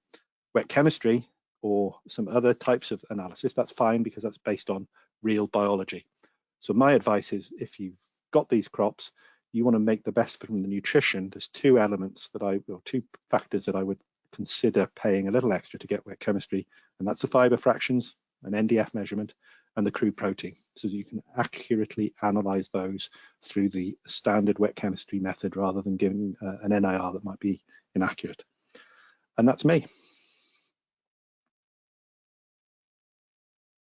Speaker 6: wet chemistry or some other types of analysis, that's fine, because that's based on real biology. So my advice is, if you've got these crops, you want to make the best from the nutrition. There's two factors that I would consider paying a little extra to get wet chemistry, and that's the fiber fractions, an NDF measurement, and the crude protein, so that you can accurately analyze those through the standard wet chemistry method rather than giving an NIR that might be inaccurate. And that's me.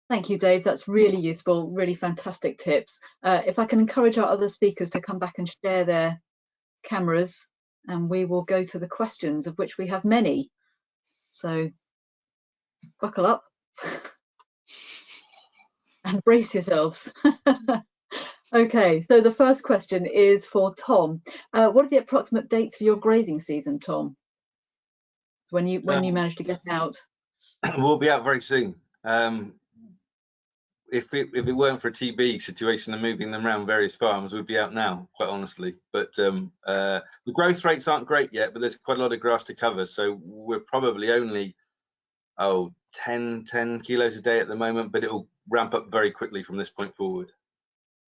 Speaker 2: Thank you, Dave. That's really useful, really fantastic tips. If I can encourage our other speakers to come back and share their cameras, and we will go to the questions, of which we have many. So buckle up and brace yourselves. Okay, so the first question is for Tom. What are the approximate dates for your grazing season, Tom? So when you manage to get out?
Speaker 3: We'll be out very soon. If it weren't for a TB situation and moving them around various farms, we'd be out now, quite honestly. But the growth rates aren't great yet, but there's quite a lot of grass to cover. So we're probably only 10 kilos a day at the moment, but it'll ramp up very quickly from this point forward.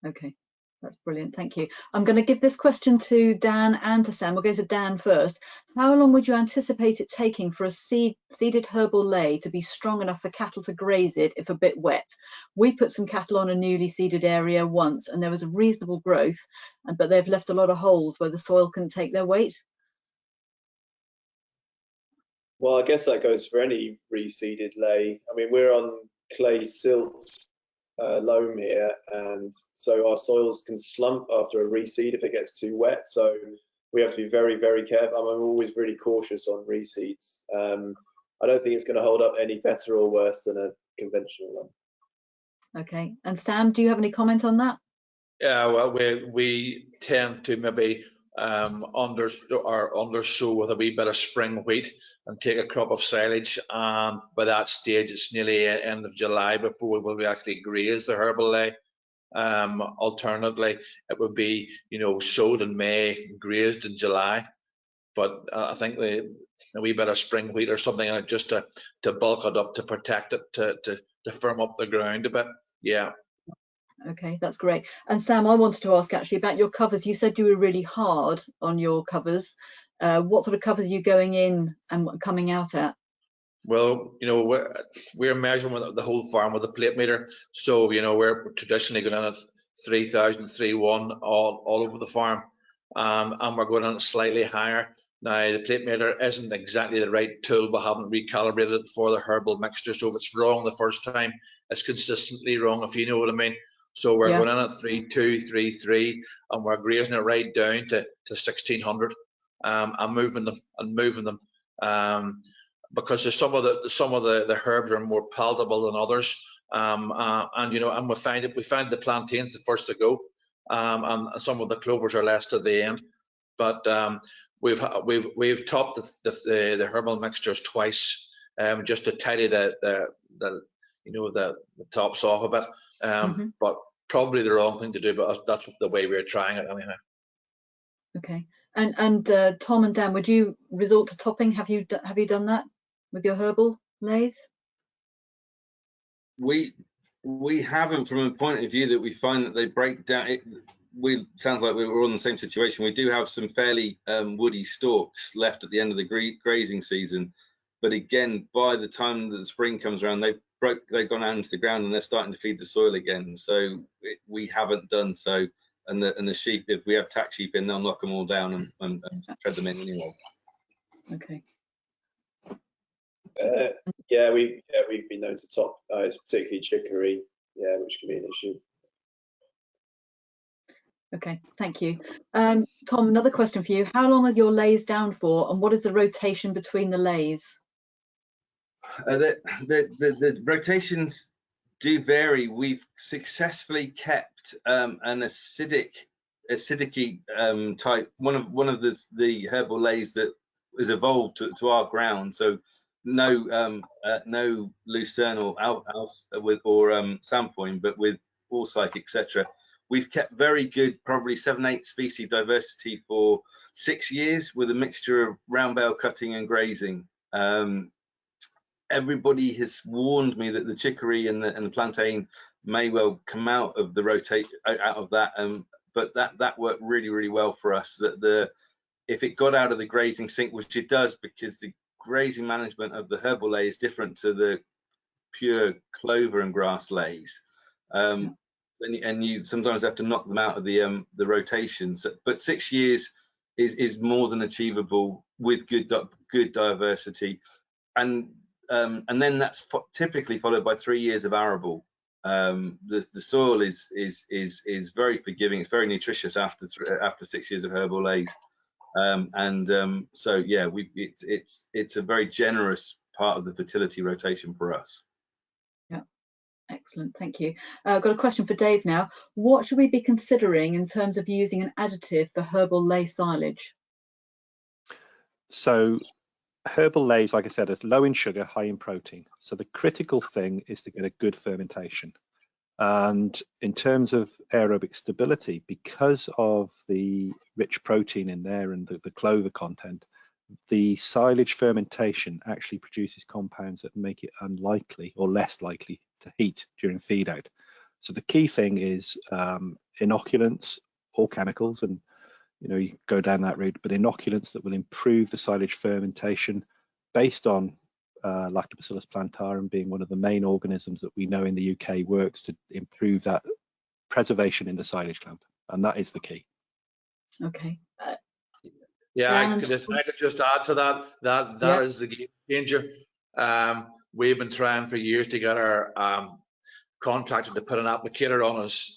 Speaker 2: Okay, that's brilliant. Thank you. I'm going to give this question to Dan and to Sam. We'll go to Dan first. How long would you anticipate it taking for a seeded herbal ley to be strong enough for cattle to graze it if a bit wet? We put some cattle on a newly seeded area once, and there was a reasonable growth, but they've left a lot of holes where the soil couldn't take their weight.
Speaker 4: Well, I guess that goes for any reseeded ley. I mean, we're on clay silt loam here, and so our soils can slump after a reseed if it gets too wet. So we have to be very, very careful. I'm always really cautious on reseeds. I don't think it's going to hold up any better or worse than a conventional one. Okay, and Sam, do you have any comment on that?
Speaker 5: Yeah, well, we tend to maybe undersow with a wee bit of spring wheat and take a crop of silage, and by that stage it's nearly end of July before we actually graze the herbal ley. Alternately, it would be, you know, sowed in May, grazed in July. But I think a wee bit of spring wheat or something like just to bulk it up, to protect it, to firm up the ground a bit. Yeah.
Speaker 2: Okay, that's great. And Sam, I wanted to ask actually about your covers. You said you were really hard on your covers. What sort of covers are you going in and coming out at? Well,
Speaker 5: you know, we're measuring the whole farm with a plate meter. So, you know, we're traditionally going in at 3,000, 3,1 all over the farm. And we're going in slightly higher. Now, the plate meter isn't exactly the right tool. We haven't recalibrated it for the herbal mixture. So if it's wrong the first time, it's consistently wrong, if you know what I mean. So we're going in at 3.2, 3.3, and we're grazing it right down to 1600, and moving them, because some of the herbs are more palatable than others, and you know, and we find the plantains the first to go, and some of the clovers are less to the end, but we've topped the herbal mixtures twice, just to tidy the tops off a bit, but probably the wrong thing to do, but that's the way we're trying it anyhow.
Speaker 2: Okay, and Tom and Dan, would you resort to topping? Have you done that with your herbal leys?
Speaker 3: We haven't, from a point of view that we find that they break down. Sounds like we're all in the same situation. We do have some fairly woody stalks left at the end of the grazing season, but again, by the time that the spring comes around, they've gone out into the ground and they're starting to feed the soil again. So we haven't done so. And the sheep, if we have tack sheep in, they'll knock them all down and tread them in anyway.
Speaker 2: Okay.
Speaker 4: Yeah, we've been known to top, it's particularly chicory, which can be an issue.
Speaker 2: Okay, thank you. Tom, another question for you. How long are your leys down for, and what is the rotation between the leys?
Speaker 3: The rotations do vary. We've successfully kept an acidic type, one of the herbal leys that is evolved to our ground. So no lucerne or sampoin, but with forsyth, etc. We've kept very good, probably 7-8 species diversity for 6 years with a mixture of round bale cutting and grazing. Everybody has warned me that the chicory and the plantain may well come out of the out of that, but that worked really well for us. That if it got out of the grazing sink, which it does, because the grazing management of the herbal ley is different to the pure clover and grass leys, and you sometimes have to knock them out of the rotations. But 6 years is more than achievable with good diversity, and then that's typically followed by 3 years of arable. The soil is very forgiving. It's very nutritious after 6 years of herbal leys, so yeah, it's a very generous part of the fertility rotation for us.
Speaker 2: Yeah, excellent, thank you. I've got a question for Dave now. What should we be considering in terms of using an additive for herbal ley silage?
Speaker 6: So herbal leys, like I said, are low in sugar, high in protein. So the critical thing is to get a good fermentation. And in terms of aerobic stability, because of the rich protein in there and the clover content, the silage fermentation actually produces compounds that make it unlikely or less likely to heat during feed out. So the key thing is inoculants or chemicals, and you go down that route, but inoculants that will improve the silage fermentation based on Lactobacillus plantarum being one of the main organisms that we know in the UK works to improve that preservation in the silage clamp, and that is the key.
Speaker 2: Okay.
Speaker 5: Yeah, I could just add to that. That is the game changer. We've been trying for years to get our contractor to put an applicator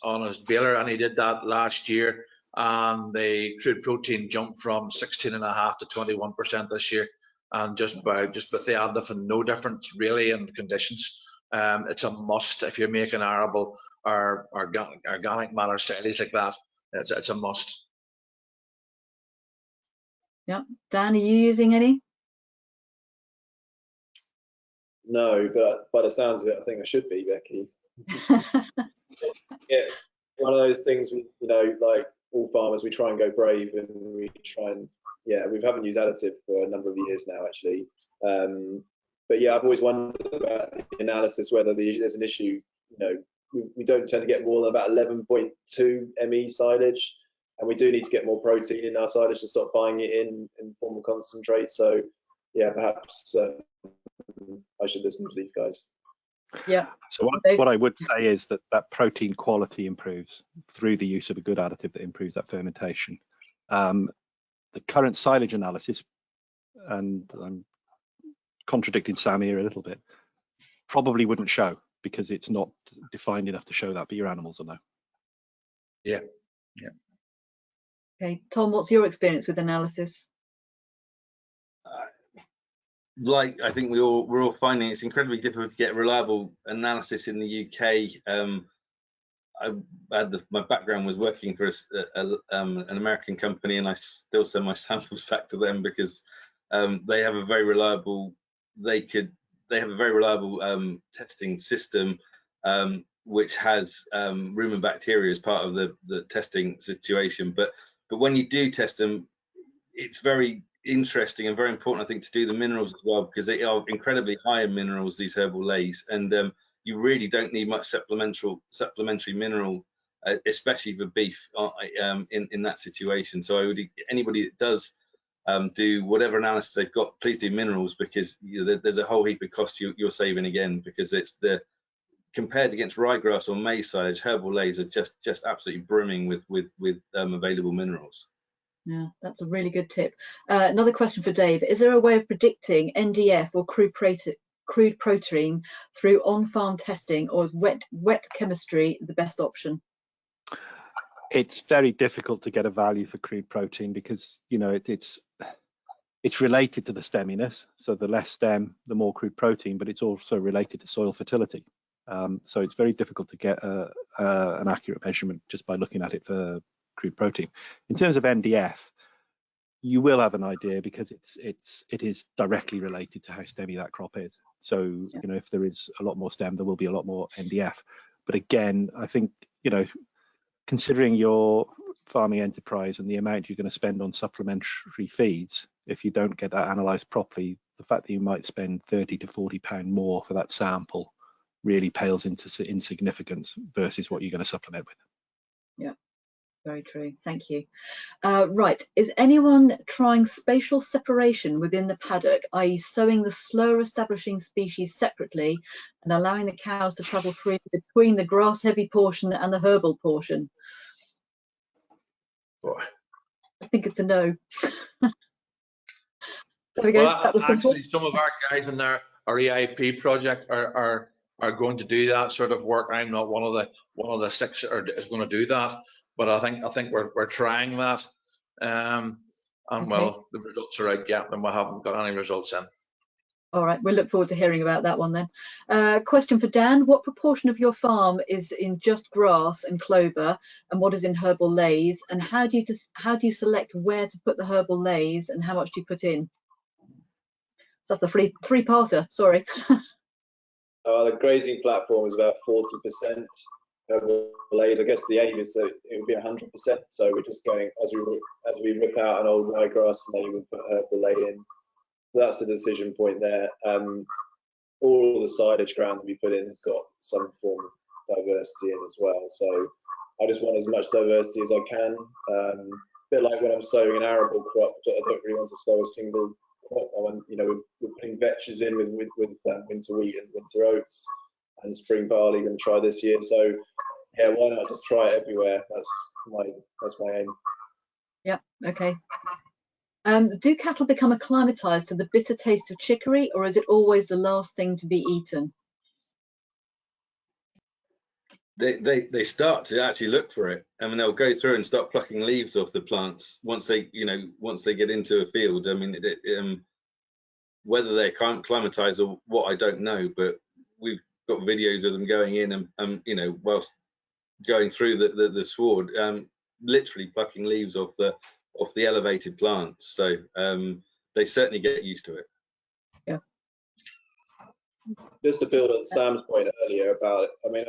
Speaker 5: on his baler, and he did that last year. And the crude protein jumped from 16.5 to 21% this year, and just with the additive, no difference really in conditions. It's a must if you're making arable or organic matter silage like that. It's a must.
Speaker 2: Yeah, Dan, are you using any?
Speaker 4: No, but by the sounds of it, I think I should be, Becky. Yeah, one of those things, like all farmers, we try and go brave, and we try and, we haven't used additive for a number of years now, actually. But yeah, I've always wondered about the analysis, whether there's an issue. We don't tend to get more than about 11.2 ME silage, and we do need to get more protein in our silage to stop buying it in form of concentrate. So yeah, perhaps I should listen to these guys.
Speaker 2: Yeah.
Speaker 6: So what I would say is that protein quality improves through the use of a good additive that improves that fermentation. The current silage analysis, and I'm contradicting Sam here a little bit, probably wouldn't show because it's not defined enough to show that, but your animals will know.
Speaker 5: Yeah.
Speaker 2: Okay, Tom, what's your experience with analysis?
Speaker 3: Like I think we're all finding it's incredibly difficult to get reliable analysis in the UK. My background was working for an American company, and I still send my samples back to them because they have a very reliable testing system, which has rumen bacteria as part of the testing situation. But when you do test them, it's very interesting and very important, I think, to do the minerals as well, because they are incredibly high in minerals, these herbal leys, and you really don't need much supplementary mineral, especially for beef, in that situation. So I would, anybody that does do whatever analysis they've got, please do minerals, because there's a whole heap of costs you're saving again, because it's compared against ryegrass or maize silage, herbal leys are just absolutely brimming with available minerals.
Speaker 2: Yeah, that's a really good tip. Another question for Dave. Is there a way of predicting NDF or crude protein through on-farm testing, or is wet chemistry the best option?
Speaker 6: It's very difficult to get a value for crude protein because, you know, it's related to the stemminess. So the less stem, the more crude protein, but it's also related to soil fertility. So it's very difficult to get an accurate measurement just by looking at it for crude protein. In terms of NDF, you will have an idea because it is directly related to how stemmy that crop is. So, you know, if there is a lot more stem, there will be a lot more NDF. But again, I think, you know, considering your farming enterprise and the amount you're going to spend on supplementary feeds, if you don't get that analysed properly, the fact that you might spend £30 to £40 more for that sample really pales into insignificance versus what you're going to supplement with.
Speaker 2: Yeah, very true. Thank you. Right, is anyone trying spatial separation within the paddock, i.e. sowing the slower establishing species separately and allowing the cows to travel freely between the grass-heavy portion and the herbal portion?
Speaker 5: Boy.
Speaker 2: I think it's a no. There we go.
Speaker 5: Well,
Speaker 2: that was simple.
Speaker 5: actually, some of our guys in our EIP project are going to do that sort of work. I'm not one of the six that is going to do that, but I think we're trying that. And okay. Well, the results are out yet, and we haven't got any results in.
Speaker 2: All right, we'll look forward to hearing about that one then. Question for Dan: what proportion of your farm is in just grass and clover, and what is in herbal leys? And how do you select where to put the herbal leys, and how much do you put in? So that's the three-parter. Sorry.
Speaker 4: The grazing platform is about 40% herbal leys. I guess the aim is that it would be 100%. So we're just going as we rip out an old ryegrass ley, we put herbal ley in. So that's the decision point there. All the silage ground that we put in has got some form of diversity in as well. So I just want as much diversity as I can. A bit like when I'm sowing an arable crop, I don't really want to sow a single crop. I want, you know, we're putting vetches in with winter wheat and winter oats and spring barley. Going to try this year. So yeah, why not just try it everywhere? That's my aim.
Speaker 2: Yeah. Okay. Do cattle become acclimatized to the bitter taste of chicory, or is it always the last thing to be eaten?
Speaker 3: They start to actually look for it. I mean, they'll go through and start plucking leaves off the plants once they get into a field. I mean, whether they're acclimatized or what, I don't know, but we've got videos of them going in and you know, whilst going through the sward, literally plucking leaves off the elevated plants. So they certainly get used to it.
Speaker 2: Yeah.
Speaker 4: Just to build on Sam's point earlier about it, I mean,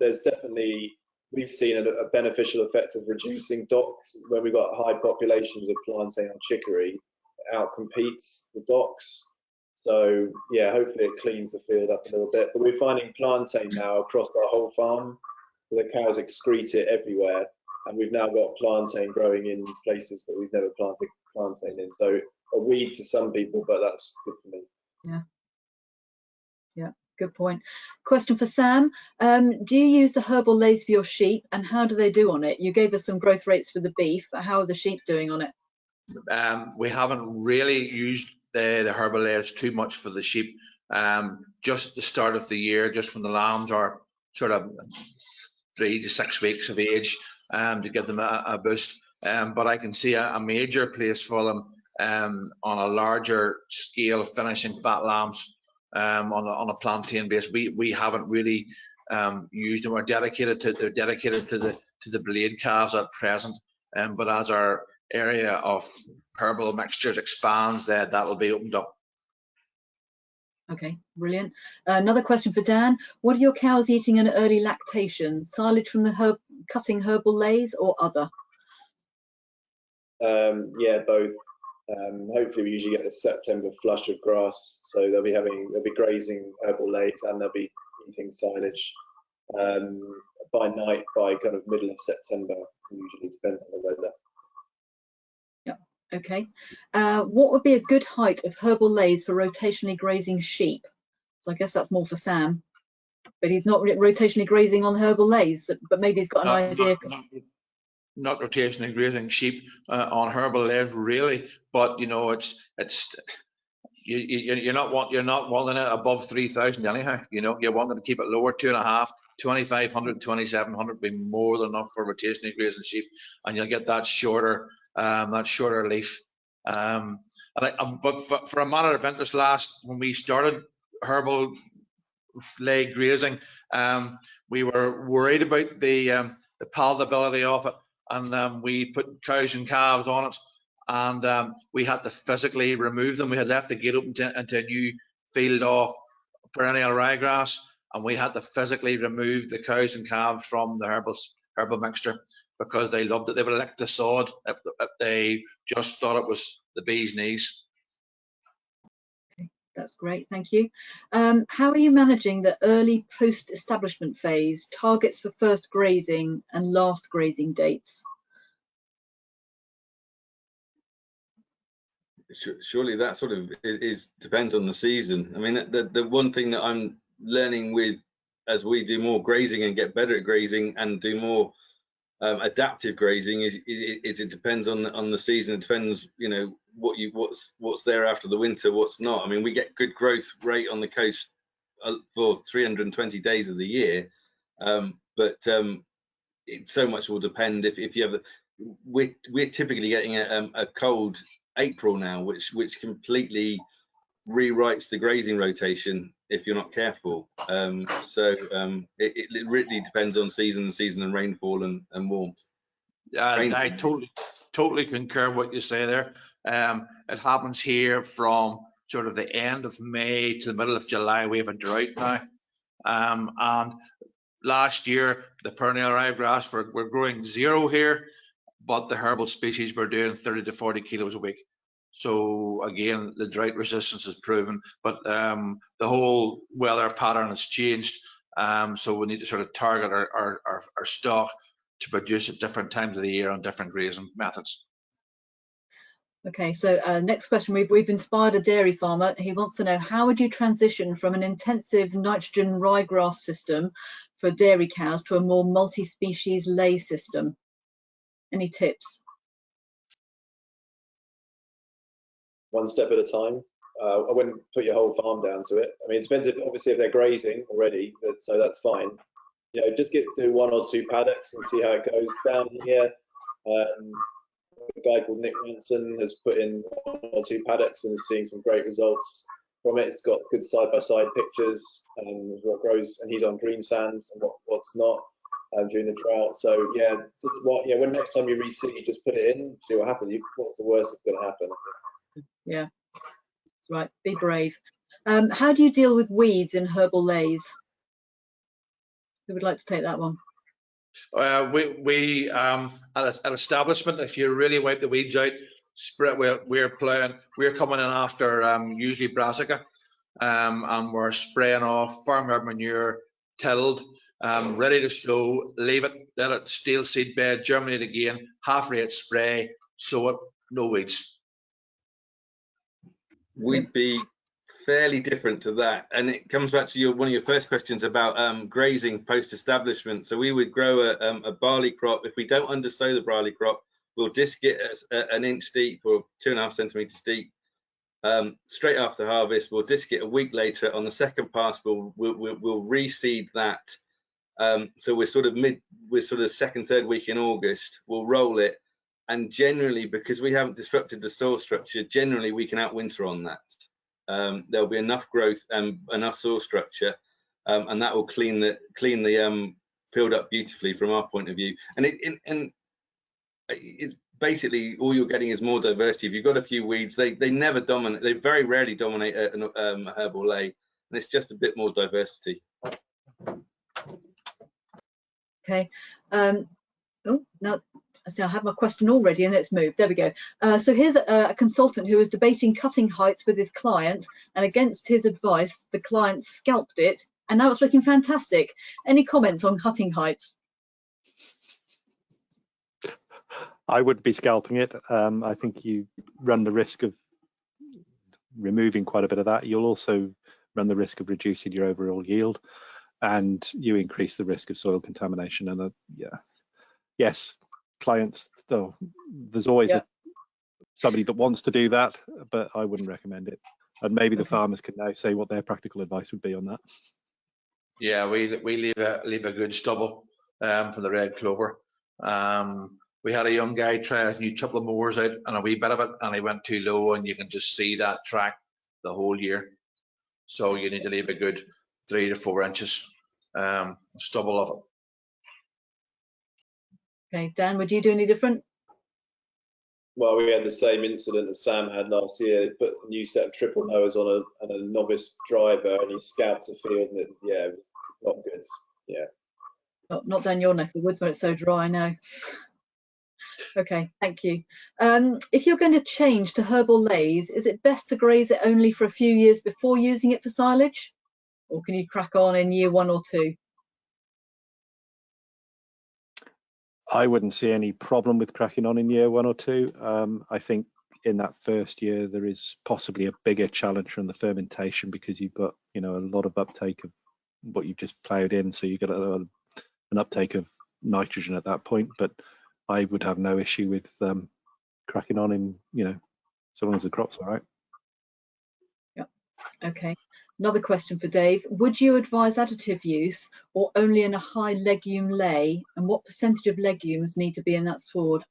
Speaker 4: there's definitely, we've seen a beneficial effect of reducing docks when we've got high populations of plantain or chicory. It outcompetes the docks. So yeah, hopefully it cleans the field up a little bit. But we're finding plantain now across our whole farm. So the cows excrete it everywhere. And we've now got plantain growing in places that we've never planted plantain in. So a weed to some people, but that's good for me.
Speaker 2: Yeah. Yeah, good point. Question for Sam. Do you use the herbal leys for your sheep, and how do they do on it? You gave us some growth rates for the beef, but how are the sheep doing on it?
Speaker 5: We haven't really used the herbal leys too much for the sheep. just at the start of the year, just when the lambs are sort of 3 to 6 weeks of age, to give them a boost. But I can see a major place for them on a larger scale of finishing fat lambs on a plantain base. We haven't really used them. They're dedicated to the blade calves at present. But as our area of herbal mixtures expands, that will be opened up.
Speaker 2: Okay, brilliant. Another question for Dan. What are your cows eating in early lactation? Silage from the cutting herbal leys or other?
Speaker 4: Yeah, both. Hopefully we usually get the September flush of grass, so they'll be grazing herbal leys and they'll be eating silage by night, by kind of middle of September. Usually depends on the weather.
Speaker 2: Okay. What would be a good height of herbal leys for rotationally grazing sheep? So I guess that's more for Sam, but he's not rotationally grazing on herbal leys, but maybe he's got an idea.
Speaker 5: Not rotationally grazing sheep on herbal leys really, but you know you're not wanting it above 3,000 anyhow. You know, you're wanting to keep it lower, 2.5, 2,500, 2,700 would be more than enough for rotationally grazing sheep, and you'll get that shorter leaf. But for a matter of interest, when we started herbal ley grazing, we were worried about the palatability of it, and we put cows and calves on it, and we had to physically remove them. We had left the gate open into a new field of perennial ryegrass, and we had to physically remove the cows and calves from the herbal mixture because they loved it. They would have licked the sod if they just thought it was the bee's knees.
Speaker 2: Okay, that's great, thank you. How are you managing the early post-establishment phase, targets for first grazing and last grazing dates?
Speaker 3: Surely that sort of depends on the season. I mean, the one thing that I'm learning with as we do more grazing and get better at grazing and do more adaptive grazing is it depends on the season. It depends, you know, what's there after the winter, what's not. I mean, we get good growth rate on the coast for 320 days of the year, but so much will depend if you have. We're typically getting a cold April now, which completely rewrites the grazing rotation if you're not careful. It really depends on season and rainfall and warmth.
Speaker 5: I totally concur what you say there. It happens here from sort of the end of May to the middle of July. We have a drought now, and last year the perennial ryegrass were growing 0 here, but the herbal species were doing 30 to 40 kilos a week. So again, the drought resistance is proven, but the whole weather pattern has changed. So we need to sort of target our stock to produce at different times of the year on different grazing methods.
Speaker 2: Okay, so next question, we've inspired a dairy farmer. He wants to know, how would you transition from an intensive nitrogen ryegrass system for dairy cows to a more multi-species ley system? Any tips?
Speaker 4: One step at a time. I wouldn't put your whole farm down to it. I mean, it depends obviously if they're grazing already, so that's fine. You know, just do 1 or 2 paddocks and see how it goes. Down here, a guy called Nick Ranson has put in 1 or 2 paddocks and is seeing some great results from it. It's got good side-by-side pictures of what grows, and he's on green sands and what's not during the drought. So yeah, when next time you reseed, just put it in, see what happens. What's the worst that's going to happen?
Speaker 2: Yeah, that's right. Be brave. How do you deal with weeds in herbal leys? Who would like to take that one?
Speaker 5: We at establishment, if you really wipe the weeds out, we're coming in after usually brassica, and we're spraying off farm herb manure, tilled, ready to sow. Leave it, let it stale seed bed, germinate again, half rate spray, sow it, no weeds.
Speaker 3: We'd be fairly different to that, and it comes back to one of your first questions about grazing post-establishment. So we would grow a barley crop. If we don't undersow the barley crop, we'll disc it 1 inch deep or 2.5 centimeters deep, straight after harvest. We'll disc it a week later. On the second pass, we'll reseed that. So we're sort of second, third week in August. We'll roll it, and generally, because we haven't disrupted the soil structure, generally we can outwinter on that. There'll be enough growth and enough soil structure, and that will clean the field up beautifully from our point of view. And it's basically all you're getting is more diversity. If you've got a few weeds, they never dominate. They very rarely dominate a herbal ley, and it's just a bit more diversity.
Speaker 2: Okay. Oh, now see, I have my question already, and it's moved. There we go. So here's a consultant who was debating cutting heights with his client, and against his advice, the client scalped it, and now it's looking fantastic. Any comments on cutting heights?
Speaker 6: I would be scalping it. I think you run the risk of removing quite a bit of that. You'll also run the risk of reducing your overall yield, and you increase the risk of soil contamination. And yes, clients, though, there's always somebody that wants to do that, but I wouldn't recommend it. And maybe the farmers can now say what their practical advice would be on that.
Speaker 5: Yeah, we leave a good stubble for the red clover. We had a young guy try a new couple of mowers out and a wee bit of it, and he went too low, and you can just see that track the whole year. So you need to leave a good 3 to 4 inches stubble of it.
Speaker 2: Okay, Dan, would you do any different?
Speaker 4: Well, we had the same incident that Sam had last year. Put a new set of triple mowers on a novice driver, and he scalped a field, and it was not good. Yeah.
Speaker 2: Not down your neck of the woods when it's so dry, no. Okay, thank you. If you're going to change to herbal leys, is it best to graze it only for a few years before using it for silage? Or can you crack on in year 1 or 2?
Speaker 6: I wouldn't see any problem with cracking on in year 1 or 2. I think in that first year there is possibly a bigger challenge from the fermentation, because you've got a lot of uptake of what you've just ploughed in, so you get an uptake of nitrogen at that point. But I would have no issue with cracking on in so long as the crop's all right.
Speaker 2: Yeah. Okay. Another question for Dave. Would you advise additive use or only in a high legume ley? And what percentage of legumes need to be in that sward?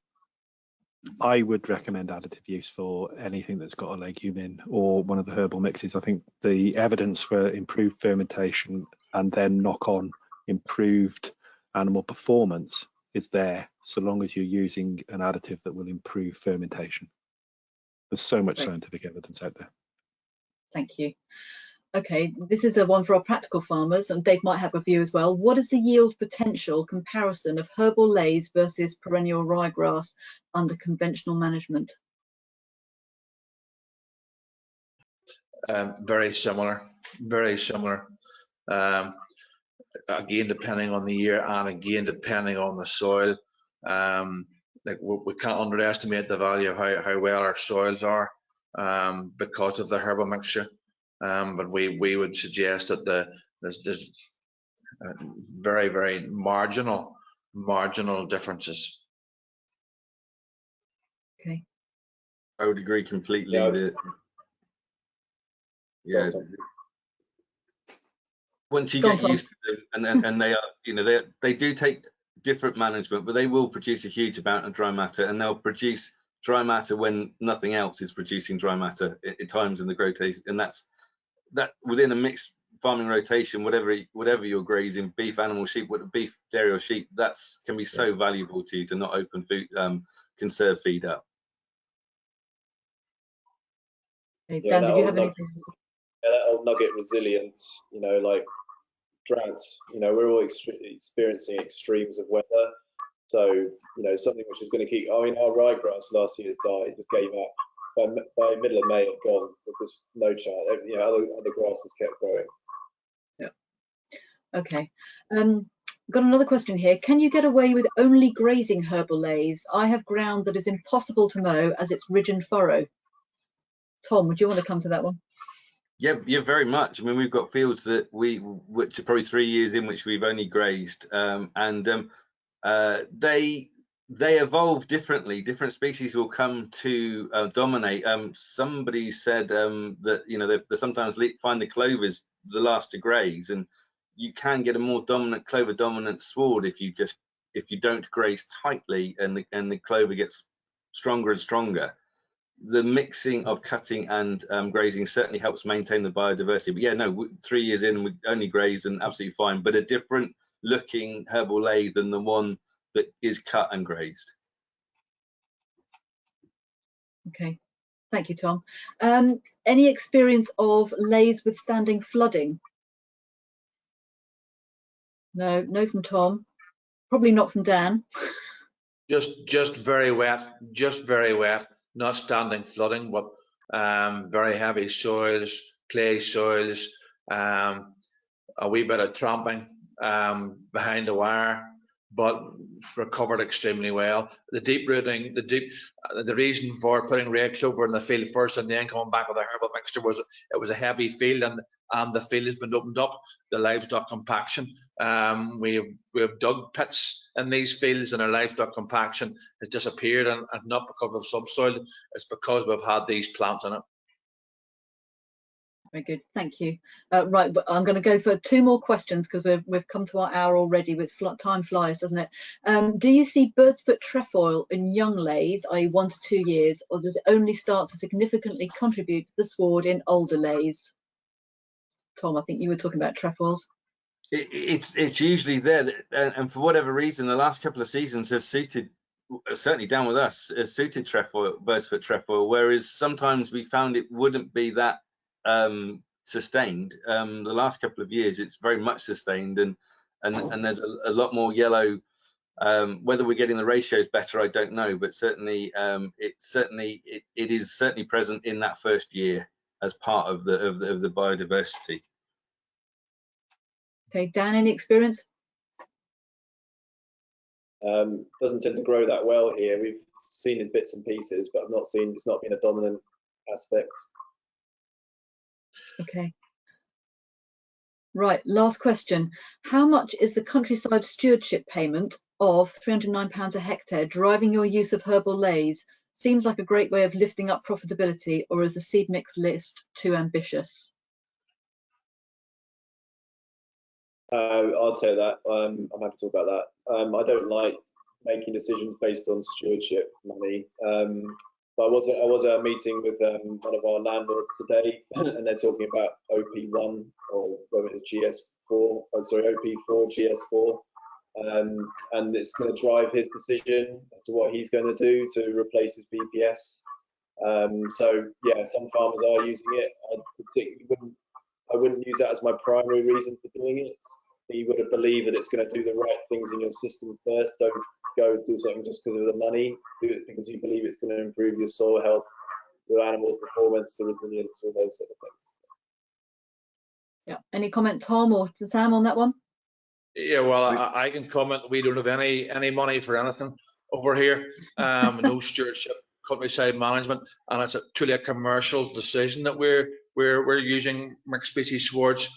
Speaker 6: I would recommend additive use for anything that's got a legume in, or one of the herbal mixes. I think the evidence for improved fermentation and then knock on improved animal performance is there, so long as you're using an additive that will improve fermentation. There's so much scientific evidence out there.
Speaker 2: Thank you. Okay, this is a one for our practical farmers, and Dave might have a view as well. What is the yield potential comparison of herbal leys versus perennial ryegrass under conventional management?
Speaker 5: Very similar, very similar. Again, depending on the year, and again depending on the soil. We can't underestimate the value of how well our soils are because of the herbal mixture. But we would suggest that there's very, very marginal differences.
Speaker 2: Okay.
Speaker 3: I would agree completely. Yeah. Once you get used to them, and they are, they do take different management, but they will produce a huge amount of dry matter, and they'll produce dry matter when nothing else is producing dry matter at times in the rotation. And that within a mixed farming rotation, whatever you're grazing, beef, animal, sheep, beef, dairy or sheep, can be so valuable to you to not open food, conserve feed up.
Speaker 2: Okay, Dan, did you have anything?
Speaker 4: Yeah, that old nugget resilience, like droughts, we're all experiencing extremes of weather. So, something which is going to keep, our ryegrass last year died, just gave up. By middle of May, it gone. There's just no chance. Other grasses kept growing.
Speaker 2: Yeah. Okay. Got another question here. Can you get away with only grazing herbal leys? I have ground that is impossible to mow as it's ridge and furrow. Tom, would you want to come to that one?
Speaker 3: Yeah, very much. I mean, we've got fields which are probably 3 years in which we've only grazed, they evolve differently. Different species will come to dominate. Somebody said that, you know, they sometimes find the clovers the last to graze, and you can get a more dominant clover dominant sward if you don't graze tightly, and the clover gets stronger and stronger. The mixing of cutting and grazing certainly helps maintain the biodiversity. But yeah, no, 3 years in, we only graze and absolutely fine, but a different looking herbal ley than the one that is cut and grazed.
Speaker 2: Okay, thank you, Tom. Any experience of leys withstanding flooding? No, no from Tom. Probably not from Dan.
Speaker 5: Just very wet, not standing flooding, but very heavy soils, clay soils, a wee bit of tramping behind the wire, but recovered extremely well. The deep rooting, the reason for putting red clover in the field first and then coming back with a herbal mixture was it was a heavy field, and the field has been opened up. The livestock compaction. We've dug pits in these fields, and our livestock compaction has disappeared, and not because of subsoil. It's because we've had these plants in it.
Speaker 2: Very good, thank you. Right, I'm going to go for 2 more questions because we've come to our hour already. With time flies, doesn't it? Do you see bird's foot trefoil in young leys, i.e. 1 to 2 years, or does it only start to significantly contribute to the sward in older leys? Tom, I think you were talking about trefoils.
Speaker 3: It's usually there, and for whatever reason, the last couple of seasons have suited, certainly down with us, suited trefoil, bird's foot trefoil, whereas sometimes we found it wouldn't be that sustained. The last couple of years it's very much sustained, and there's a lot more yellow. Whether we're getting the ratios better, I don't know, but certainly it is certainly present in that first year as part of the biodiversity.
Speaker 2: Okay, Dan, any experience?
Speaker 4: Doesn't tend to grow that well here. We've seen in bits and pieces, but I've not seen, it's not been a dominant aspect.
Speaker 2: Okay. Right, last question. How much is the countryside stewardship payment of £309 a hectare driving your use of herbal leys? Seems like a great way of lifting up profitability, or is the seed mix list too ambitious?
Speaker 4: I'll take that. I'm happy to talk about that. I don't like making decisions based on stewardship money. But I was at a meeting with one of our landlords today, and they're talking about OP1, or whether it's GS4, oh, sorry, OP4, GS4, and it's going to drive his decision as to what he's going to do to replace his BPS. So yeah, some farmers are using it. I wouldn't use that as my primary reason for doing it. You would believe that it's going to do the right things in your system first. Don't go do something just because of the money. Do it because you believe it's going to improve your soil health, your animal performance, the resilience, all those sort of things.
Speaker 5: Yeah.
Speaker 2: Any comment, Tom or Sam, on that one?
Speaker 5: Yeah, well, I can comment. We don't have any money for anything over here. No stewardship, countryside management, and it's truly a commercial decision that we're using mixed species swards.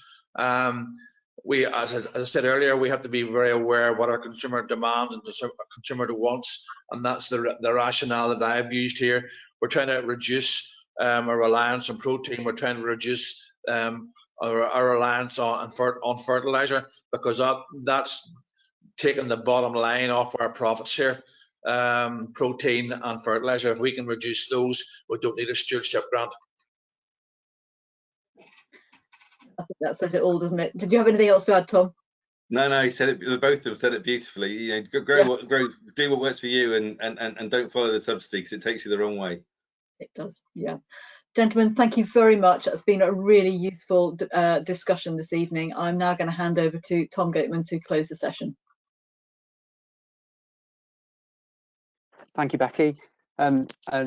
Speaker 5: We, as I said earlier, we have to be very aware of what our consumer demands and the consumer wants, and that's the rationale that I've used here. We're trying to reduce our reliance on protein. We're trying to reduce our reliance on fertilizer, because that's taking the bottom line off our profits here. Protein and fertilizer, if we can reduce those, we don't need a stewardship grant.
Speaker 2: I think that says it all, doesn't it? Did you have anything else to add, Tom?
Speaker 3: No, he said it. Both of them said it beautifully. You know, do what works for you, and don't follow the subsidy, because it takes you the wrong way.
Speaker 2: It does, yeah. Gentlemen, thank you very much. It's been a really useful discussion this evening. I'm now going to hand over to Tom Goatman to close the session.
Speaker 1: Thank you, Becky.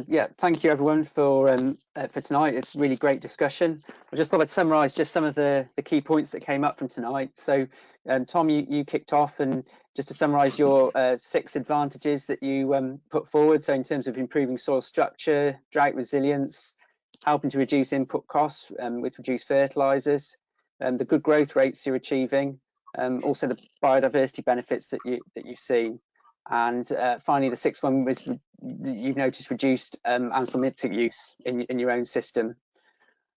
Speaker 1: Yeah, thank you everyone for tonight. It's a really great discussion. I just thought I'd summarise just some of the key points that came up from tonight. So, Tom, you kicked off, and just to summarise your 6 advantages that you put forward. So, in terms of improving soil structure, drought resilience, helping to reduce input costs with reduced fertilisers, the good growth rates you're achieving, also the biodiversity benefits that you see. And finally, the sixth one was you've noticed reduced anthelmintic use in your own system.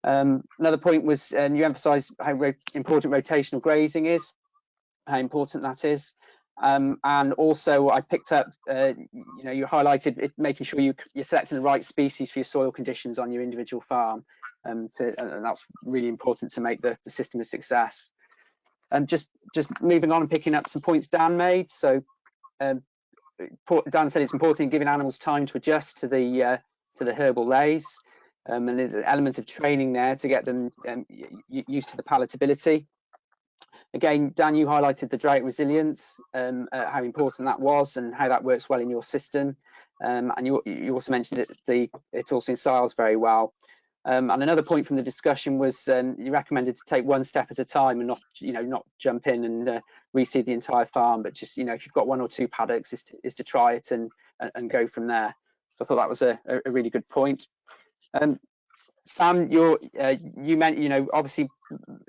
Speaker 1: Another point was you emphasised how important rotational grazing is, how important that is. And also I picked up, you highlighted it, making sure you're selecting the right species for your soil conditions on your individual farm. And that's really important to make the system a success. And just moving on and picking up some points Dan made. So Dan said it's important giving animals time to adjust to the herbal leys. And there's an element of training there to get them used to the palatability. Again, Dan, you highlighted the drought resilience, how important that was and how that works well in your system. And you also mentioned that it also ensiles very well. And another point from the discussion was you recommended to take one step at a time and not jump in and reseed the entire farm, but just if you've got one or two paddocks, is to try it and go from there. So I thought that was a really good point. Sam, you obviously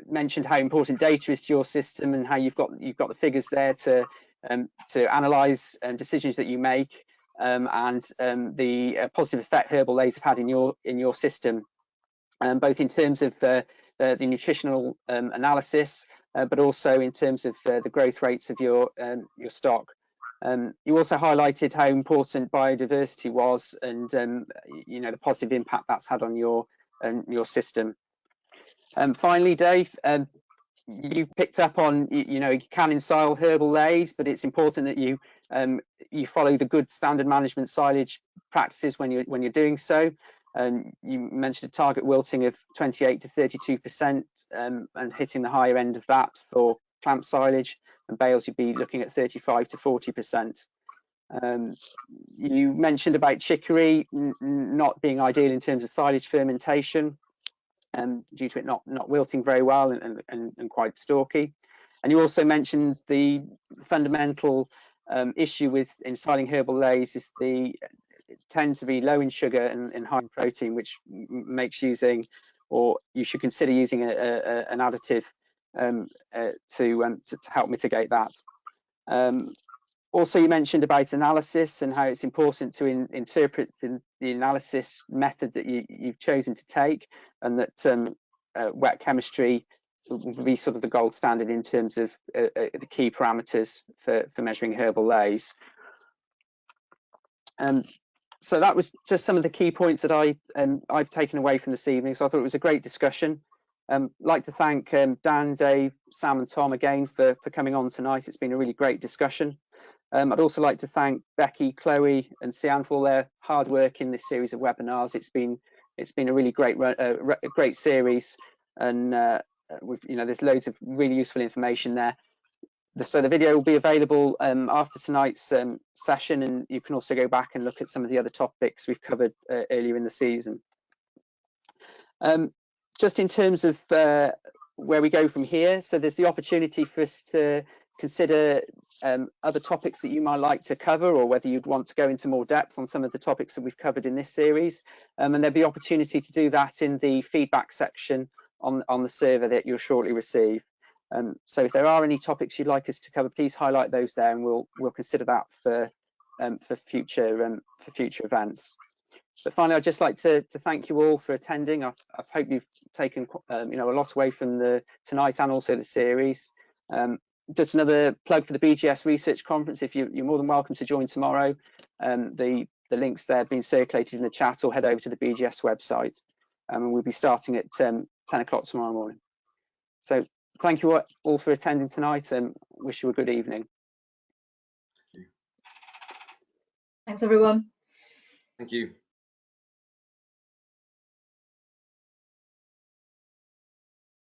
Speaker 1: mentioned how important data is to your system and how you've got the figures there to analyse decisions that you make and the positive effect herbal leys have had in your system, both in terms of the nutritional analysis, but also in terms of the growth rates of your stock. You also highlighted how important biodiversity was and the positive impact that's had on your system. Finally, Dave, you picked up on you can ensile herbal leys, but it's important that you follow the good standard management silage practices when you're doing so. You mentioned a target wilting of 28 to 32% and hitting the higher end of that for clamp silage, and bales you'd be looking at 35 to 40%. You mentioned about chicory not being ideal in terms of silage fermentation due to it not wilting very well and quite stalky. And you also mentioned the fundamental issue with ensiling herbal leys is it tends to be low in sugar and high in protein, which makes using, or you should consider using an additive to help mitigate that. Also, you mentioned about analysis and how it's important to interpret the analysis method that you've chosen to take, and that wet chemistry will be sort of the gold standard in terms of the key parameters for measuring herbal leys. So that was just some of the key points that I've taken away from this evening. So I thought it was a great discussion. I'd like to thank Dan, Dave, Sam and Tom again for coming on tonight. It's been a really great discussion. I'd also like to thank Becky, Chloe and Sian for all their hard work in this series of webinars. It's been a really great series, and there's loads of really useful information there. So the video will be available after tonight's session, and you can also go back and look at some of the other topics we've covered earlier in the season. Just in terms of where we go from here, so there's the opportunity for us to consider other topics that you might like to cover, or whether you'd want to go into more depth on some of the topics that we've covered in this series. And there'll be opportunity to do that in the feedback section on the server that you'll shortly receive. So if there are any topics you'd like us to cover, please highlight those there, and we'll consider that for future events. But finally, I'd just like to thank you all for attending. I hope you've taken a lot away from tonight and also the series. Just another plug for the BGS Research Conference. If you're more than welcome to join tomorrow. The links there have been circulated in the chat, or head over to the BGS website. And we'll be starting at 10 o'clock tomorrow morning. So thank you all for attending tonight, and wish you a good evening.
Speaker 2: Thanks, everyone.
Speaker 3: Thank you.